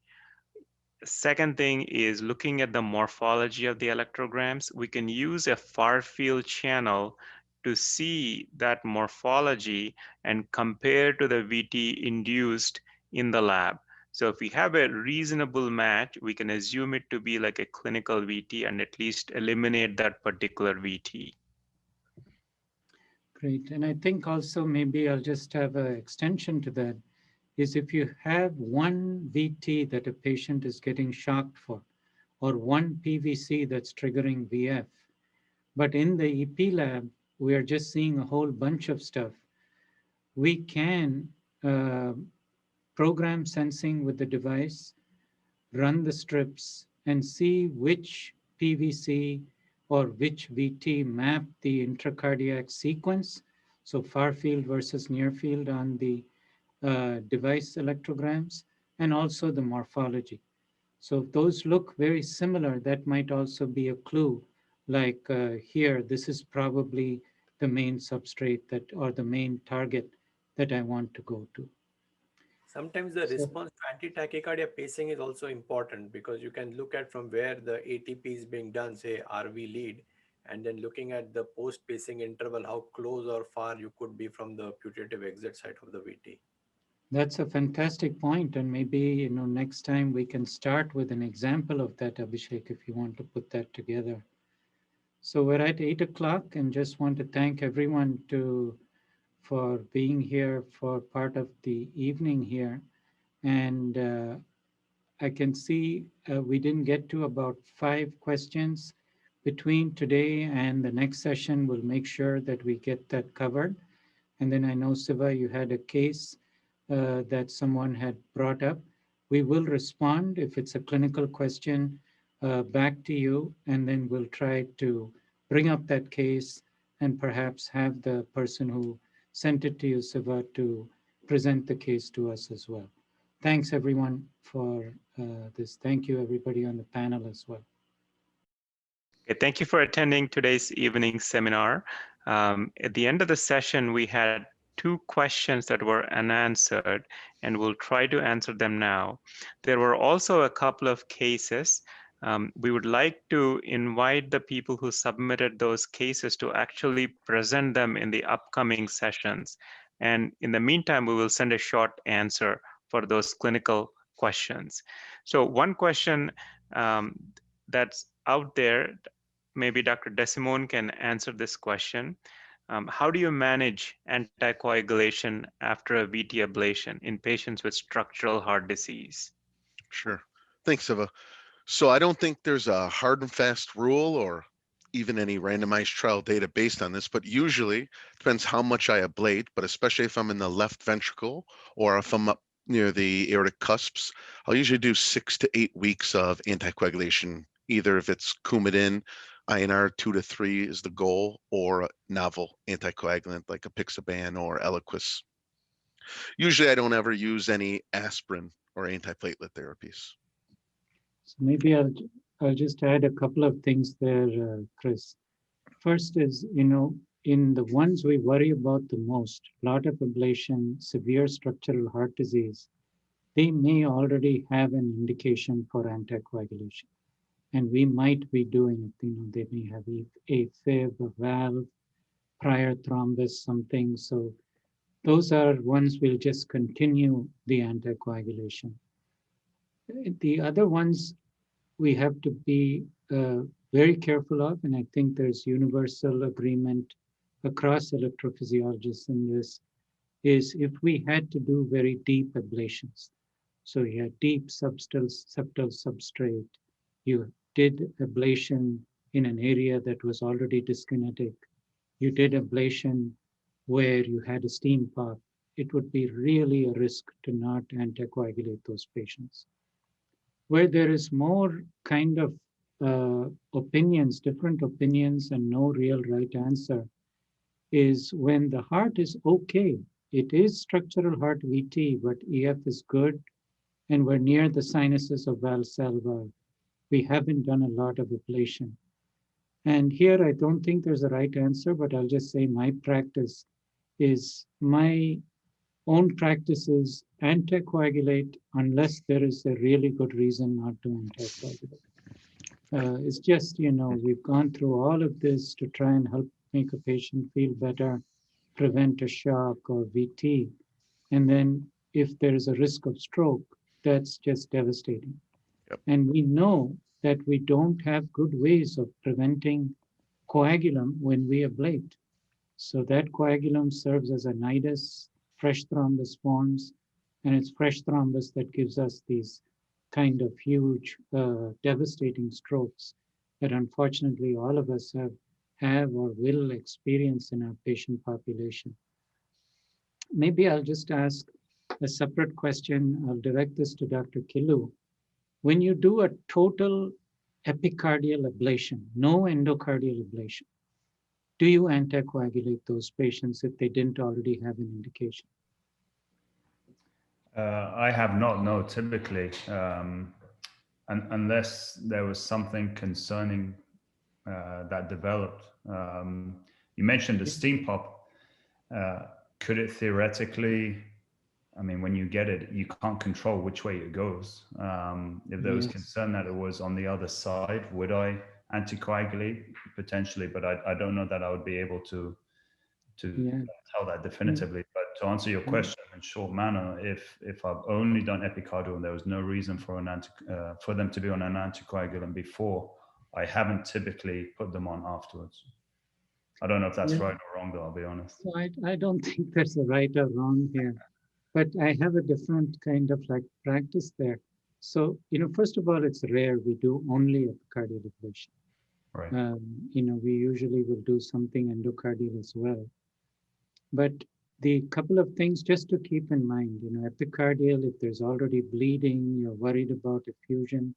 Second thing is looking at the morphology of the electrograms. We can use a far field channel to see that morphology and compare to the VT induced in the lab. So if we have a reasonable match, we can assume it to be like a clinical VT and at least eliminate that particular VT. Great. And I think also maybe I'll just have an extension to that, is if you have one VT that a patient is getting shocked for, or one PVC that's triggering VF, but in the EP lab, we are just seeing a whole bunch of stuff, we can program sensing with the device, run the strips, and see which PVC or which VT map the intracardiac sequence, so far field versus near field on the device electrograms, and also the morphology. So if those look very similar, that might also be a clue, like here, this is probably the main substrate that, or the main target that I want to go to. Sometimes the So- response to anti-tachycardia pacing is also important, because you can look at from where the ATP is being done, say RV lead, and then looking at the post-pacing interval, how close or far you could be from the putative exit site of the VT. That's a fantastic point, and maybe next time we can start with an example of that, Abhishek, if you want to put that together. So we're at 8 o'clock, and just want to thank everyone for being here for part of the evening here. And I can see we didn't get to about 5 questions. Between today and the next session, we'll make sure that we get that covered. And then I know, Siva, you had a case that someone had brought up. We will respond if it's a clinical question back to you, and then we'll try to bring up that case and perhaps have the person who sent it to you, Siva, to present the case to us as well. Thanks, everyone, for this. Thank you, everybody on the panel as well. Okay, thank you for attending today's evening seminar. At the end of the session, we had 2 questions that were unanswered, and we'll try to answer them now. There were also a couple of cases. We would like to invite the people who submitted those cases to actually present them in the upcoming sessions. And in the meantime, we will send a short answer for those clinical questions. So one question that's out there, maybe Dr. Desimone can answer this question. How do you manage anticoagulation after a VT ablation in patients with structural heart disease? Sure. Thanks, Siva. So I don't think there's a hard and fast rule or even any randomized trial data based on this, but usually it depends how much I ablate, but especially if I'm in the left ventricle or if I'm up near the aortic cusps, I'll usually do 6 to 8 weeks of anticoagulation, either if it's Coumadin, INR 2 to 3 is the goal, or a novel anticoagulant like Apixaban or Eliquis. Usually I don't ever use any aspirin or antiplatelet therapies. So maybe I'll just add a couple of things there, Chris. First is, in the ones we worry about the most, lot of ablation, severe structural heart disease, they may already have an indication for anticoagulation. And we might be doing it, they may have a fib, a valve, prior thrombus, something. So those are ones we'll just continue the anticoagulation. The other ones we have to be very careful of, and I think there's universal agreement across electrophysiologists in this, is if we had to do very deep ablations. So you had deep septal substrate, you did ablation in an area that was already dyskinetic, you did ablation where you had a steam pop, it would be really a risk to not anticoagulate those patients. Where there is more kind of opinions, different opinions, and no real right answer, is when the heart is okay. It is structural heart VT, but EF is good, and we're near the sinuses of Valsalva. We haven't done a lot of ablation. And here, I don't think there's a right answer, but I'll just say my practice is, my own practice is anticoagulate unless there is a really good reason not to anticoagulate. It's just, we've gone through all of this to try and help make a patient feel better, prevent a shock or VT. And then if there is a risk of stroke, that's just devastating. Yep. And we know that we don't have good ways of preventing coagulum when we ablate. So that coagulum serves as a nidus, fresh thrombus forms, and it's fresh thrombus that gives us these kind of huge, devastating strokes that unfortunately all of us have or will experience in our patient population. Maybe I'll just ask a separate question. I'll direct this to Dr. Killu. When you do a total epicardial ablation, no endocardial ablation, do you anticoagulate those patients if they didn't already have an indication? I have not, no, typically, unless there was something concerning that developed. You mentioned the steam pop. Could it theoretically, I mean, when you get it, you can't control which way it goes. If there was concern that it was on the other side, would I anticoagulate? Potentially, but I don't know that I would be able to tell that definitively. But to answer your question in short manner, if I've only done epicardial and there was no reason for for them to be on an anticoagulant before, I haven't typically put them on afterwards. I don't know if that's right or wrong, though, I'll be honest. So I don't think there's a right or wrong here, but I have a different kind of like practice there. So, first of all, it's rare we do only epicardial ablation. Right. We usually will do something endocardial as well. But the couple of things just to keep in mind, epicardial, if there's already bleeding, you're worried about effusion,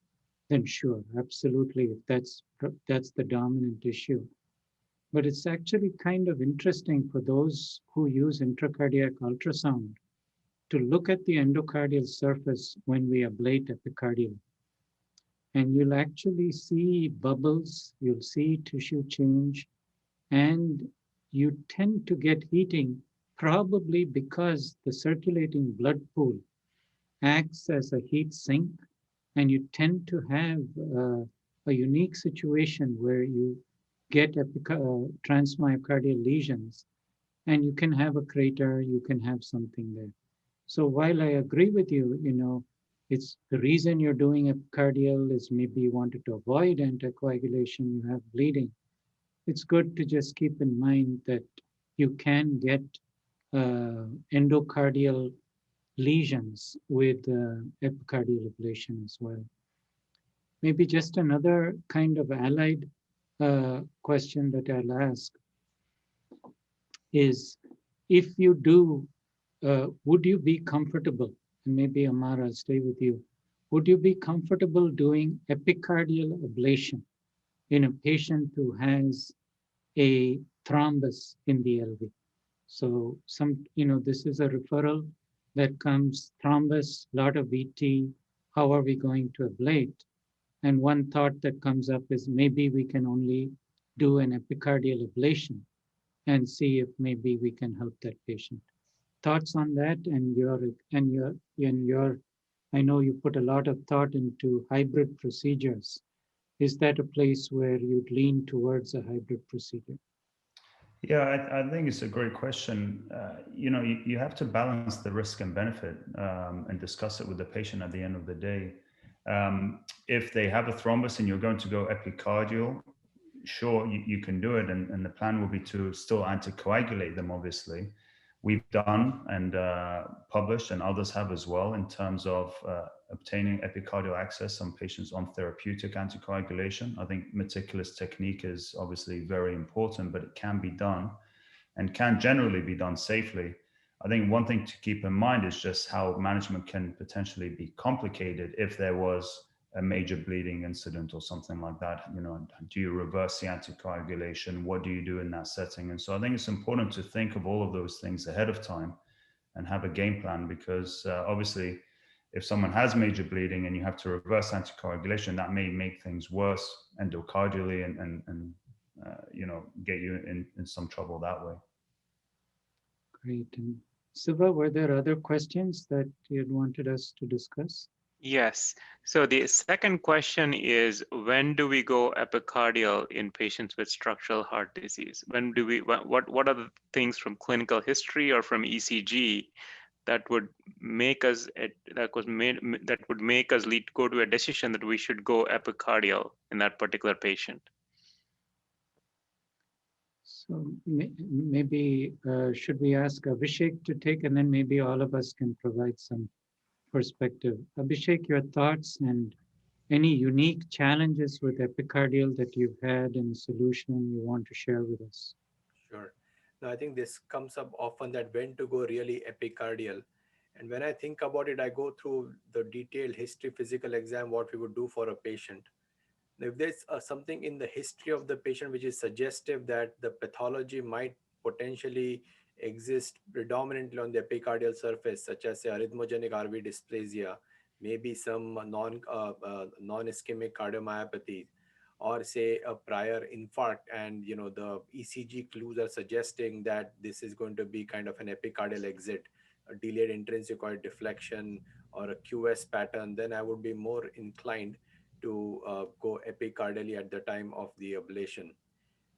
then sure, absolutely, if that's the dominant issue. But it's actually kind of interesting for those who use intracardiac ultrasound to look at the endocardial surface when we ablate epicardial. And you'll actually see bubbles, you'll see tissue change, and you tend to get heating probably because the circulating blood pool acts as a heat sink, and you tend to have a unique situation where you get transmyocardial lesions, and you can have a crater, you can have something there. So while I agree with you, it's the reason you're doing epicardial is maybe you wanted to avoid anticoagulation, you have bleeding. It's good to just keep in mind that you can get endocardial lesions with epicardial ablation as well. Maybe just another kind of allied question that I'll ask is, if you do, would you be comfortable, and maybe Amar, I'll stay with you, would you be comfortable doing epicardial ablation in a patient who has a thrombus in the LV? So this is a referral that comes, thrombus, lot of VT, how are we going to ablate? And one thought that comes up is maybe we can only do an epicardial ablation and see if maybe we can help that patient. Thoughts on that? And I know you put a lot of thought into hybrid procedures. Is that a place where you'd lean towards a hybrid procedure? Yeah, I think it's a great question. You have to balance the risk and benefit and discuss it with the patient at the end of the day. If they have a thrombus and you're going to go epicardial, sure, you can do it. And the plan will be to still anticoagulate them, obviously. We've done and published, and others have as well, in terms of obtaining epicardial access on patients on therapeutic anticoagulation. I think meticulous technique is obviously very important, but it can be done and can generally be done safely. I think one thing to keep in mind is just how management can potentially be complicated if there was a major bleeding incident or something like that. Do you reverse the anticoagulation? What do you do in that setting? And so I think it's important to think of all of those things ahead of time and have a game plan, because obviously if someone has major bleeding and you have to reverse anticoagulation, that may make things worse endocardially and get you in some trouble that way. Great. And Siva, were there other questions that you had wanted us to discuss? Yes. So the second question is, when do we go epicardial in patients with structural heart disease? When do we, what are the things from clinical history or from ECG that would make us that would make us go to a decision that we should go epicardial in that particular patient? So maybe should we ask Abhishek to take, and then maybe all of us can provide some perspective. Abhishek, your thoughts and any unique challenges with epicardial that you've had and solution you want to share with us? Sure. Now, I think this comes up often, that when to go really epicardial. And when I think about it, I go through the detailed history physical exam, what we would do for a patient. Now, if there's something in the history of the patient which is suggestive that the pathology might potentially exist predominantly on the epicardial surface, such as say, arrhythmogenic RV dysplasia, maybe some non-ischemic cardiomyopathy, or say a prior infarct, and the ECG clues are suggesting that this is going to be kind of an epicardial exit, a delayed intrinsic oil deflection, or a QS pattern, then I would be more inclined to go epicardially at the time of the ablation.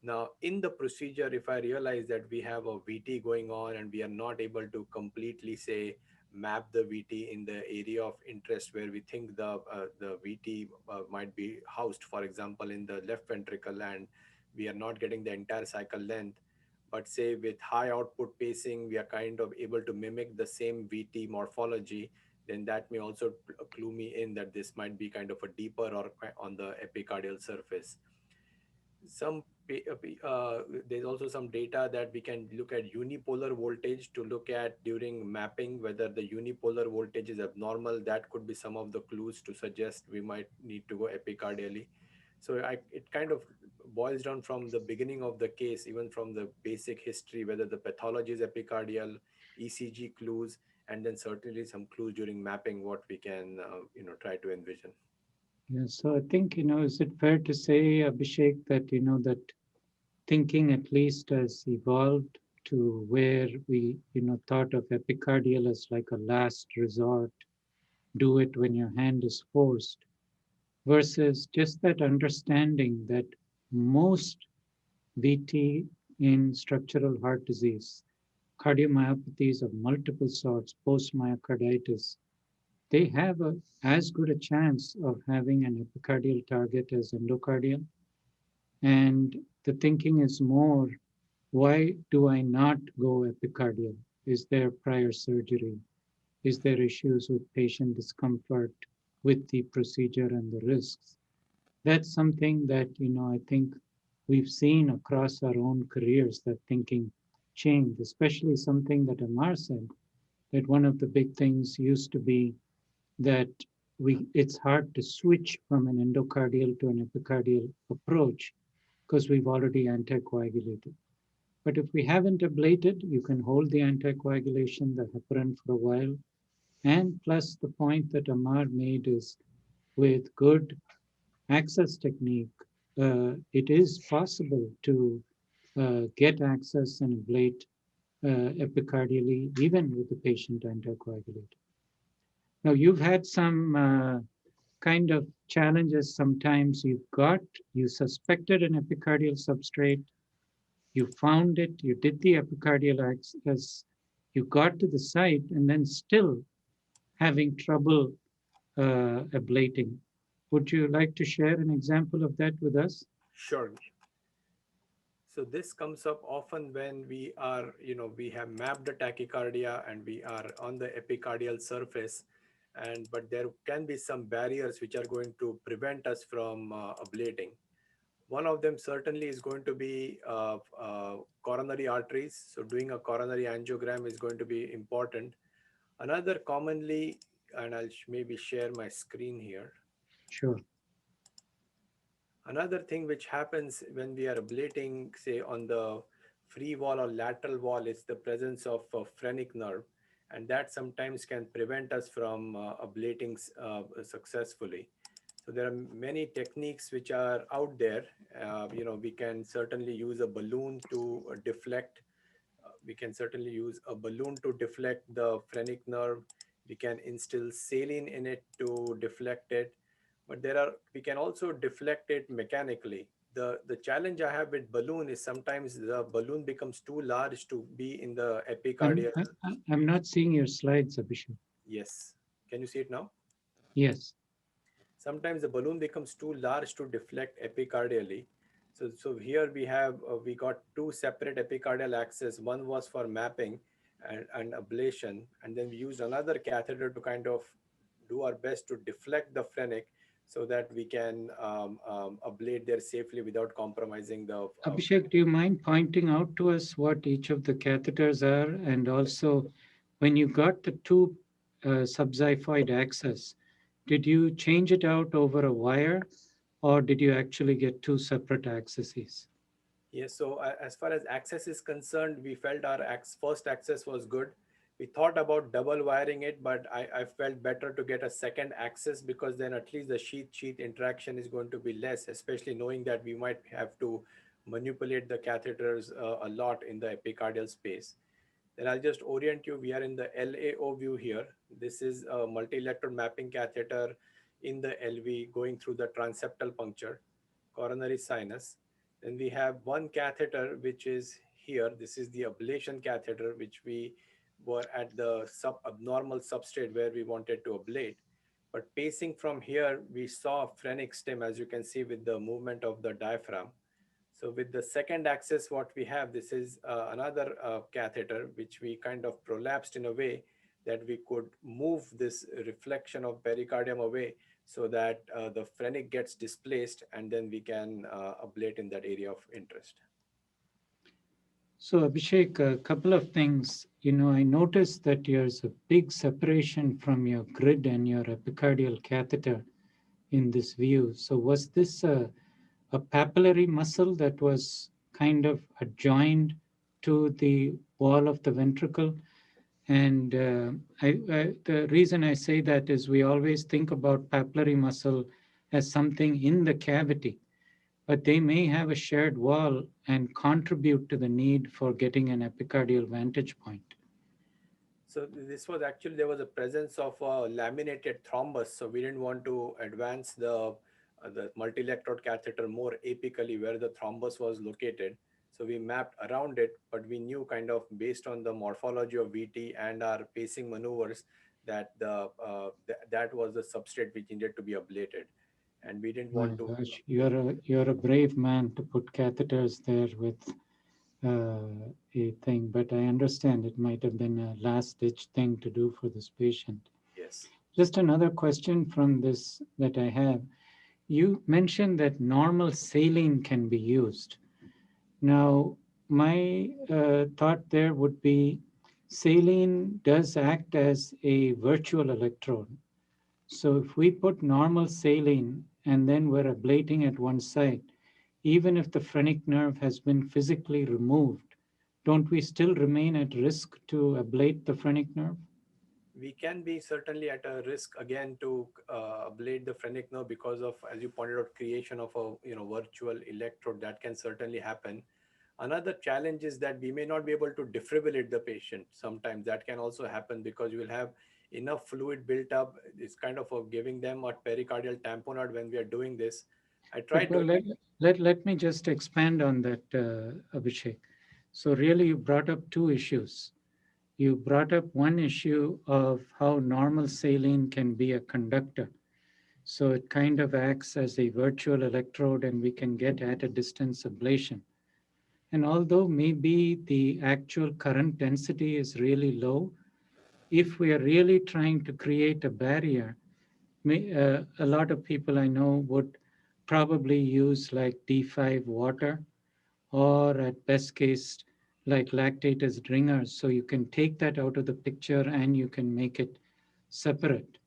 Now, in the procedure, if I realize that we have a VT going on and we are not able to completely, say, map the VT in the area of interest where we think the VT might be housed, for example, in the left ventricle, and we are not getting the entire cycle length, but say with high output pacing, we are kind of able to mimic the same VT morphology, then that may also clue me in that this might be kind of a deeper or on the epicardial surface. Some there's also some data that we can look at unipolar voltage to look at during mapping whether the unipolar voltage is abnormal. That could be some of the clues to suggest we might need to go epicardially. So it kind of boils down from the beginning of the case, even from the basic history, whether the pathology is epicardial, ECG clues, and then certainly some clues during mapping, what we can try to envision. Yeah, so I think, is it fair to say, Abhishek, that, that thinking at least has evolved to where we, thought of epicardial as like a last resort, do it when your hand is forced, versus just that understanding that most VT in structural heart disease, cardiomyopathies of multiple sorts, post myocarditis, they have as good a chance of having an epicardial target as endocardial. And the thinking is more, why do I not go epicardial? Is there prior surgery? Is there issues with patient discomfort with the procedure and the risks? That's something that, I think we've seen across our own careers, that thinking changed, especially something that Amar said, that one of the big things used to be that it's hard to switch from an endocardial to an epicardial approach because we've already anticoagulated. But if we haven't ablated, you can hold the anticoagulation, the heparin for a while. And plus the point that Amar made is with good access technique, it is possible to get access and ablate epicardially, even with the patient anticoagulated. Now, you've had some kind of challenges. Sometimes you suspected an epicardial substrate, you found it, you did the epicardial access, you got to the site, and then still having trouble ablating. Would you like to share an example of that with us? Sure. So this comes up often when we are, we have mapped the tachycardia and we are on the epicardial surface, but there can be some barriers which are going to prevent us from ablating. One of them certainly is going to be coronary arteries. So doing a coronary angiogram is going to be important. Another commonly, and I'll maybe share my screen here. Sure. Another thing which happens when we are ablating, say on the free wall or lateral wall, is the presence of a phrenic nerve, and that sometimes can prevent us from ablating successfully. So there are many techniques which are out there. We can certainly use a balloon to deflect. We can certainly use a balloon to deflect the phrenic nerve. We can instill saline in it to deflect it. But we can also deflect it mechanically. The challenge I have with balloon is sometimes the balloon becomes too large to be in the epicardial. I'm not seeing your slides, Abhishek. Yes. Can you see it now? Yes. Sometimes the balloon becomes too large to deflect epicardially. So here we have, we got two separate epicardial axes. One was for mapping and ablation. And then we used another catheter to kind of do our best to deflect the phrenic so that we can ablate there safely without compromising the Abhishek, do you mind pointing out to us what each of the catheters are? And also, when you got the two subxiphoid axes, did you change it out over a wire, or did you actually get two separate axes? Yes, so as far as access is concerned, we felt our first access was good. We thought about double wiring it, but I felt better to get a second access because then at least the sheath interaction is going to be less, especially knowing that we might have to manipulate the catheters a lot in the epicardial space. Then I'll just orient you. We are in the LAO view here. This is a multi-electrode mapping catheter in the LV going through the transeptal puncture, coronary sinus. Then we have one catheter, which is here. This is the ablation catheter, which we were at the abnormal substrate where we wanted to ablate. But pacing from here, we saw a phrenic stem, as you can see with the movement of the diaphragm. So with the second axis, what we have, this is another catheter, which we kind of prolapsed in a way that we could move this reflection of pericardium away so that the phrenic gets displaced and then we can ablate in that area of interest. So Abhishek, a couple of things. I noticed that there's a big separation from your grid and your epicardial catheter in this view. So was this a papillary muscle that was kind of adjoined to the wall of the ventricle? And the reason I say that is we always think about papillary muscle as something in the cavity, but they may have a shared wall and contribute to the need for getting an epicardial vantage point. So this was actually, there was a presence of a laminated thrombus. So we didn't want to advance the multi-electrode catheter more apically where the thrombus was located. So we mapped around it, but we knew kind of based on the morphology of VT and our pacing maneuvers that that was the substrate which needed to be ablated. And we didn't want to. Gosh, you're a brave man to put catheters there with a thing, but I understand it might have been a last-ditch thing to do for this patient. Yes. Just another question from this that I have. You mentioned that normal saline can be used. Now, my thought there would be saline does act as a virtual electrode. So if we put normal saline and then we're ablating at one site, even if the phrenic nerve has been physically removed, don't we still remain at risk to ablate the phrenic nerve? We can be certainly at a risk again to ablate the phrenic nerve because of, as you pointed out, creation of a virtual electrode. That can certainly happen. Another challenge is that we may not be able to defibrillate the patient. Sometimes that can also happen because you will have enough fluid built up. It's kind of giving them a pericardial tamponade when we are doing this. I tried to. Let me just expand on that, Abhishek. So really you brought up two issues. You brought up one issue of how normal saline can be a conductor. So it kind of acts as a virtual electrode and we can get at a distance ablation. And although maybe the actual current density is really low, if we are really trying to create a barrier, a lot of people I know would probably use like D5 water or at best case like lactate as ringers. So you can take that out of the picture and you can make it separate.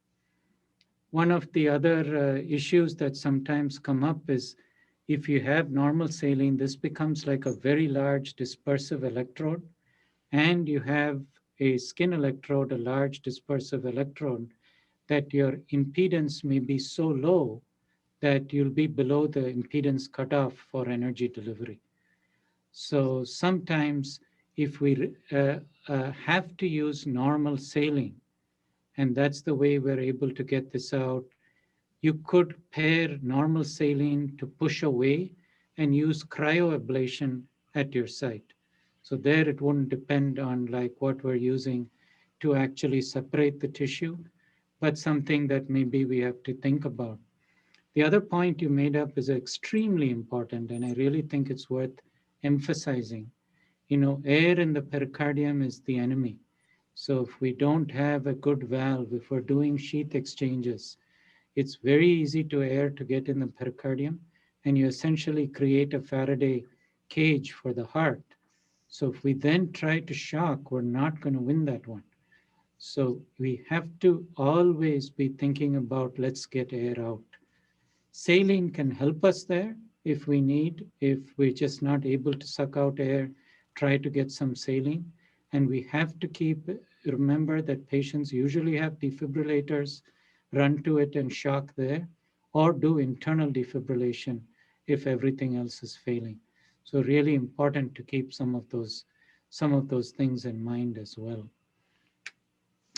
One of the other issues that sometimes come up is if you have normal saline, this becomes like a very large dispersive electrode, and you have a skin electrode, a large dispersive electrode, that your impedance may be so low that you'll be below the impedance cutoff for energy delivery. So sometimes if we have to use normal saline, and that's the way we're able to get this out, you could pair normal saline to push away and use cryoablation at your site. So there it wouldn't depend on like what we're using to actually separate the tissue, but something that maybe we have to think about. The other point you made up is extremely important, and I really think it's worth emphasizing. You know, air in the pericardium is the enemy. So if we don't have a good valve, if we're doing sheath exchanges, it's very easy to air to get in the pericardium, and you essentially create a Faraday cage for the heart. So if we then try to shock, we're not going to win that one. So we have to always be thinking about let's get air out. Saline can help us there if we need, if we're just not able to suck out air, try to get some saline. And we have to remember that patients usually have defibrillators, run to it and shock there, or do internal defibrillation if everything else is failing. So really important to keep some of those things in mind as well.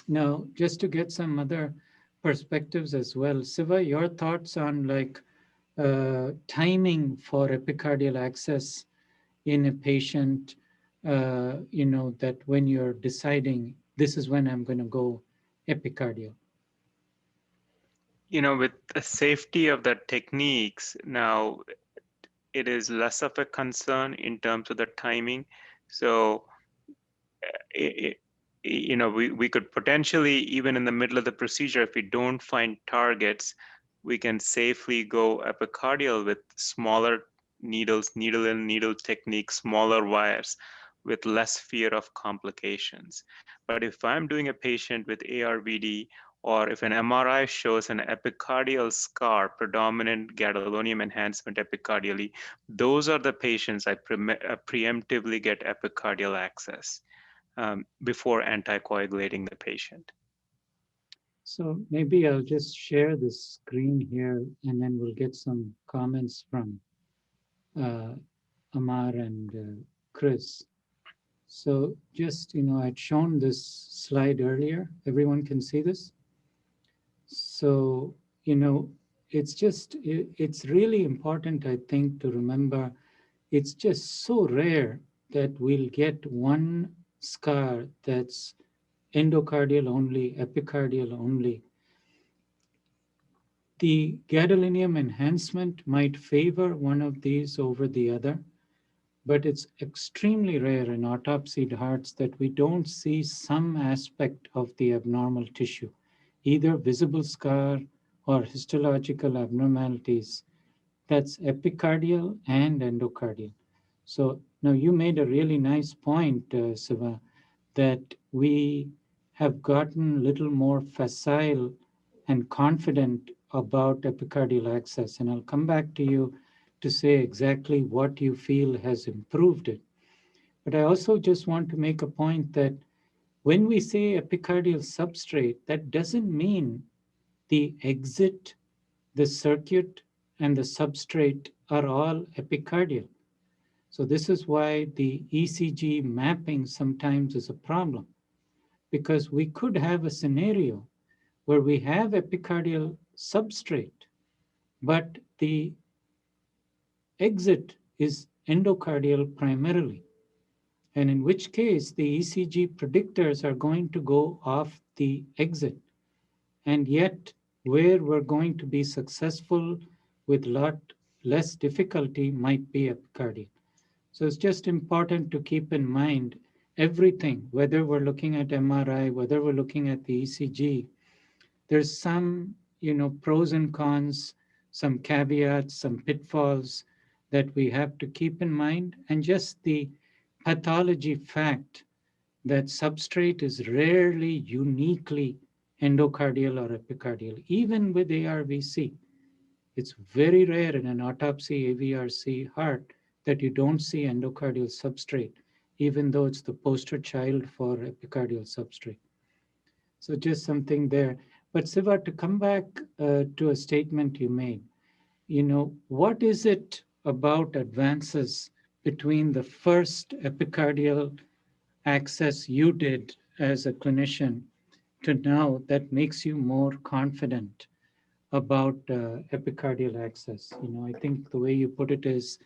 Now, just to get some other perspectives as well, Siva, your thoughts on like timing for epicardial access in a patient, that when you're deciding this is when I'm going to go epicardial. With the safety of the techniques, now it is less of a concern in terms of the timing. So, we could potentially, even in the middle of the procedure, if we don't find targets, we can safely go epicardial with smaller needles, needle in, needle technique, smaller wires with less fear of complications. But if I'm doing a patient with ARVD, or if an MRI shows an epicardial scar, predominant gadolinium enhancement epicardially, those are the patients I preemptively get epicardial access before anticoagulating the patient. So maybe I'll just share this screen here, and then we'll get some comments from Amar and Chris. So just, I'd shown this slide earlier. Everyone can see this? So, it's really important, I think, to remember it's just so rare that we'll get one scar that's endocardial only, epicardial only. The gadolinium enhancement might favor one of these over the other, but it's extremely rare in autopsied hearts that we don't see some aspect of the abnormal tissue, either visible scar or histological abnormalities that's epicardial and endocardial. So now you made a really nice point, Siva, that we have gotten a little more facile and confident about epicardial access. And I'll come back to you to say exactly what you feel has improved it. But I also just want to make a point that when we say epicardial substrate, that doesn't mean the exit, the circuit, and the substrate are all epicardial. So this is why the ECG mapping sometimes is a problem, because we could have a scenario where we have epicardial substrate, but the exit is endocardial primarily. And in which case, the ECG predictors are going to go off the exit. And yet, where we're going to be successful with a lot less difficulty might be epicardial. So it's just important to keep in mind everything, whether we're looking at MRI, whether we're looking at the ECG, there's some, pros and cons, some caveats, some pitfalls that we have to keep in mind, and just the pathology fact that substrate is rarely uniquely endocardial or epicardial, even with ARVC. It's very rare in an autopsy AVRC heart that you don't see endocardial substrate, even though it's the poster child for epicardial substrate. So just something there. But Siva, to come back to a statement you made, what is it about advances between the first epicardial access you did as a clinician to now that makes you more confident about epicardial access? I think the way you put it is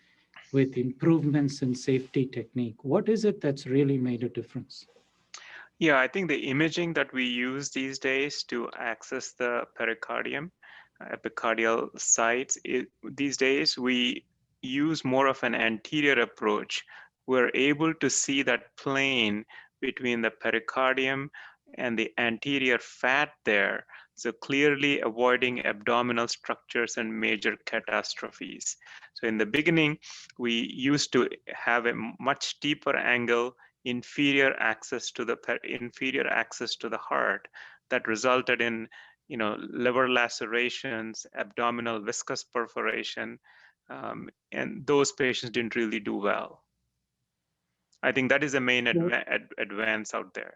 with improvements in safety technique. What is it that's really made a difference? Yeah, I think the imaging that we use these days to access the pericardium, epicardial sites, these days we use more of an anterior approach. We're able to see that plane between the pericardium and the anterior fat there, so clearly avoiding abdominal structures and major catastrophes. So in the beginning, we used to have a much steeper angle, inferior access to the heart, that resulted in liver lacerations, abdominal viscous perforation, and those patients didn't really do well. I think that is the main advance out there.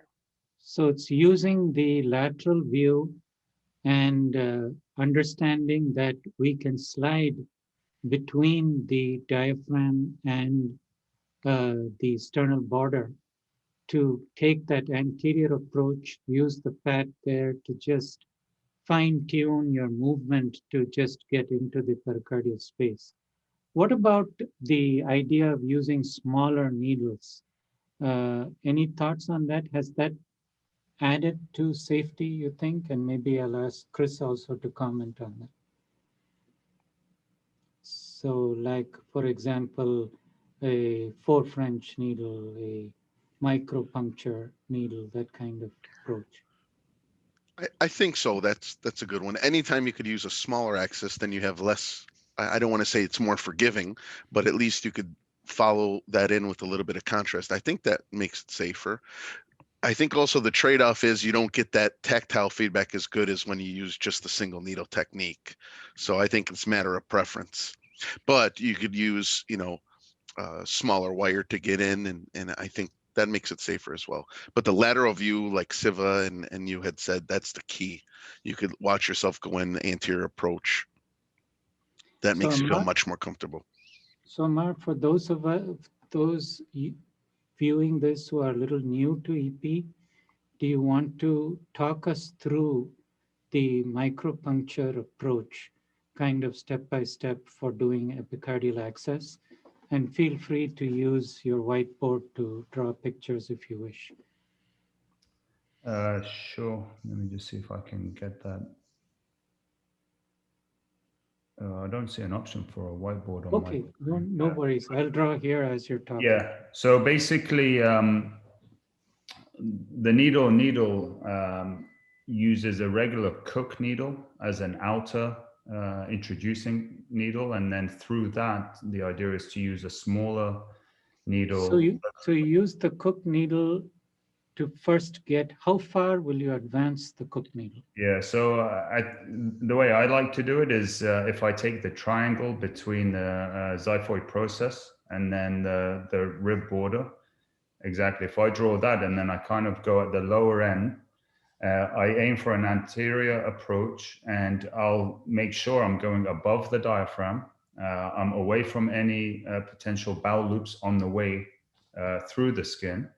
So it's using the lateral view and understanding that we can slide between the diaphragm and the sternal border to take that anterior approach, use the fat there to just fine tune your movement to just get into the pericardial space. What about the idea of using smaller needles? Any thoughts on that? Has that added to safety, you think? And maybe I'll ask Chris also to comment on that. So like, for example, a 4 French needle, a micropuncture needle, that kind of approach. I think so. That's a good one. Anytime you could use a smaller axis, then you have less. I don't want to say it's more forgiving, but at least you could follow that in with a little bit of contrast. I think that makes it safer. I think also the trade-off is you don't get that tactile feedback as good as when you use just the single needle technique. So I think it's a matter of preference. But you could use, smaller wire to get in, and I think that makes it safer as well. But the lateral view, like Siva and you had said, that's the key. You could watch yourself go in the anterior approach. That makes you feel much more comfortable. So Mark, for those of us, those viewing this who are a little new to EP, do you want to talk us through the micropuncture approach, kind of step by step for doing epicardial access? And feel free to use your whiteboard to draw pictures if you wish. Sure. Let me just see if I can get that. I don't see an option for a whiteboard on okay, no worries. I'll draw here as you're talking. Yeah. So basically, the needle uses a regular Cook needle as an outer introducing needle, and then through that, the idea is to use a smaller needle. So you use the Cook needle to first get, how far will you advance the Cook needle? Yeah, so the way I like to do it is if I take the triangle between the xiphoid process and then the rib border, exactly. If I draw that and then I kind of go at the lower end, I aim for an anterior approach and I'll make sure I'm going above the diaphragm. I'm away from any potential bowel loops on the way through the skin.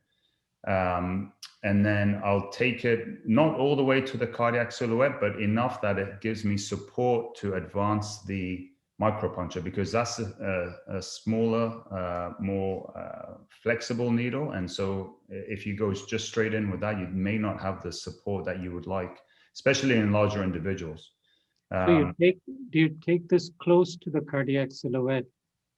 And then I'll take it not all the way to the cardiac silhouette, but enough that it gives me support to advance the micropuncture, because that's a smaller, more flexible needle. And so if you go just straight in with that, you may not have the support that you would like, especially in larger individuals. So do you take this close to the cardiac silhouette?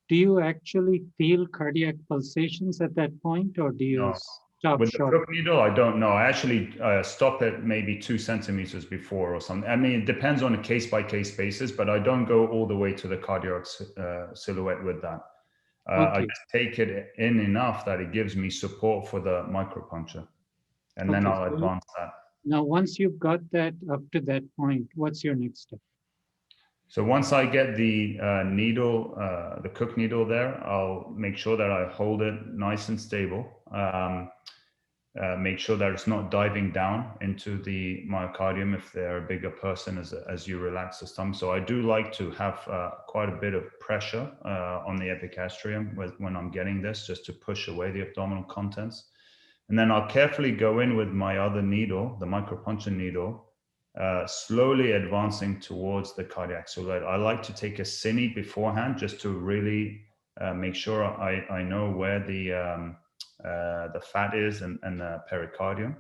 Do you actually feel cardiac pulsations at that point, or do you stop with short? The Cook needle, I don't know. I actually stop it maybe 2 centimeters before or something. I mean, it depends on a case-by-case basis, but I don't go all the way to the cardiac silhouette with that. I just take it in enough that it gives me support for the micropuncture, and then I'll advance that. Now, once you've got that up to that point, what's your next step? So once I get the needle, the Cook needle there, I'll make sure that I hold it nice and stable. Make sure that it's not diving down into the myocardium if they're a bigger person as you relax the stomach. So I do like to have quite a bit of pressure on the epigastrium when I'm getting this, just to push away the abdominal contents. And then I'll carefully go in with my other needle, the micropuncture needle, slowly advancing towards the cardiac silhouette. I like to take a cine beforehand just to really make sure I know where the fat is and the pericardium.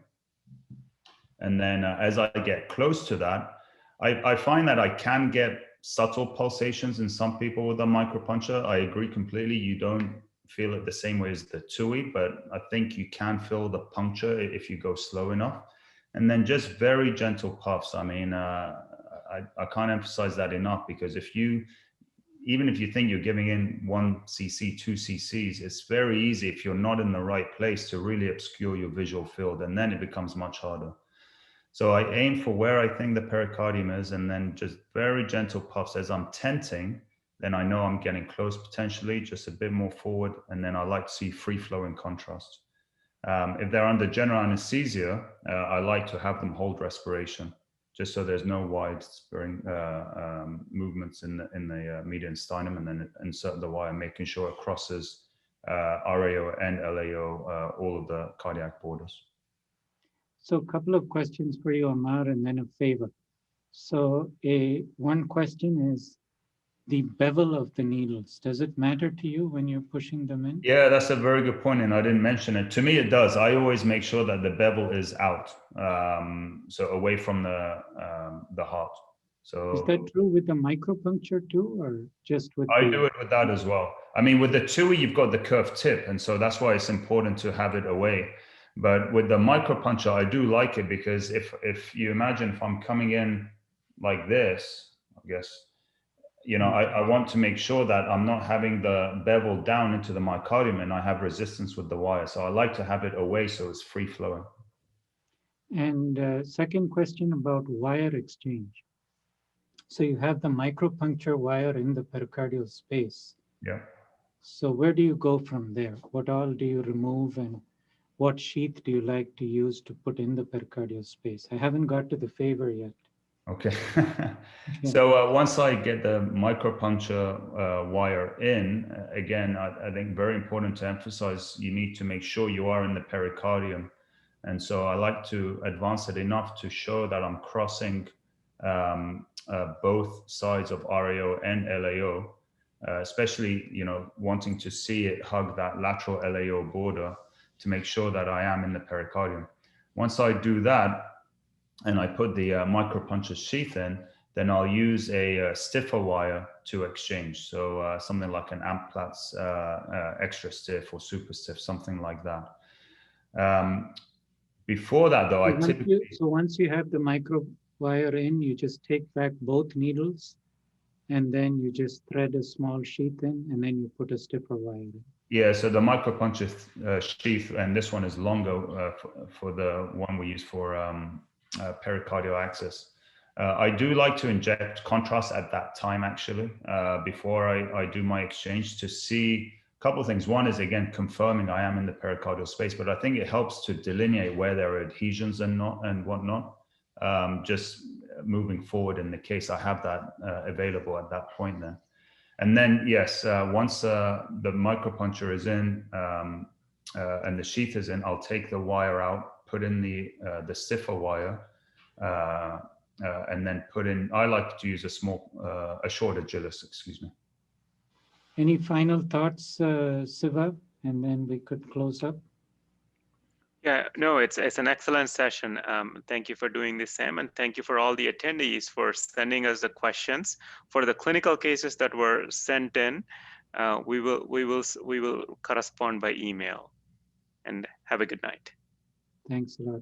And then as I get close to that, I find that I can get subtle pulsations in some people with a micropuncture. I agree completely. You don't feel it the same way as the TUI, but I think you can feel the puncture if you go slow enough. And then just very gentle puffs. I mean, I can't emphasize that enough, because even if you think you're giving in 1 cc, 2 cc's, it's very easy if you're not in the right place to really obscure your visual field, and then it becomes much harder. So I aim for where I think the pericardium is, and then just very gentle puffs as I'm tenting. Then I know I'm getting close, potentially just a bit more forward, and then I like to see free flowing contrast. If they're under general anesthesia, I like to have them hold respiration, just so there's no wide movements in the median sternum, and then insert the wire, making sure it crosses RAO and LAO, all of the cardiac borders. So a couple of questions for you, Amar, and then a favor. So one question is the bevel of the needles. Does it matter to you when you're pushing them in? Yeah, that's a very good point, and I didn't mention it. To me, it does. I always make sure that the bevel is out, so away from the heart. So is that true with the micropuncture too, or just with? I do it with that as well. I mean, with the TUI, you've got the curved tip, and so that's why it's important to have it away. But with the micropuncture, I do like it, because if you imagine if I'm coming in like this, I guess, you know, I want to make sure that I'm not having the bevel down into the myocardium and I have resistance with the wire. So I like to have it away so it's free flowing. And second question about wire exchange. So you have the micropuncture wire in the pericardial space. Yeah. So where do you go from there? What all do you remove, and what sheath do you like to use to put in the pericardial space? I haven't got to the favor yet. Okay. So once I get the micropuncture wire in, again, I think very important to emphasize, you need to make sure you are in the pericardium. And so I like to advance it enough to show that I'm crossing both sides of RAO and LAO, especially, you know, wanting to see it hug that lateral LAO border to make sure that I am in the pericardium. Once I do that, and I put the micropuncture sheath in, then I'll use a stiffer wire to exchange. So something like an Amplatz extra stiff or super stiff, something like that. Before that though, So once you have the micro wire in, you just take back both needles, and then you just thread a small sheath in, and then you put a stiffer wire in. Yeah, so the micropuncture sheath, and this one is longer for the one we use for pericardial access. I do like to inject contrast at that time, actually, before I do my exchange, to see a couple of things. One is, again, confirming I am in the pericardial space, but I think it helps to delineate where there are adhesions and whatnot, just moving forward in the case I have that available at that point then. And then, yes, once the micropuncture is in and the sheath is in, I'll take the wire out, put in the stiffer wire, and then put in, I like to use a shorter gillis, excuse me. Any final thoughts, Siva? And then we could close up. Yeah, no, it's an excellent session. Thank you for doing this, Sam, and thank you for all the attendees for sending us the questions. For the clinical cases that were sent in, we will correspond by email. And have a good night. Thanks a lot.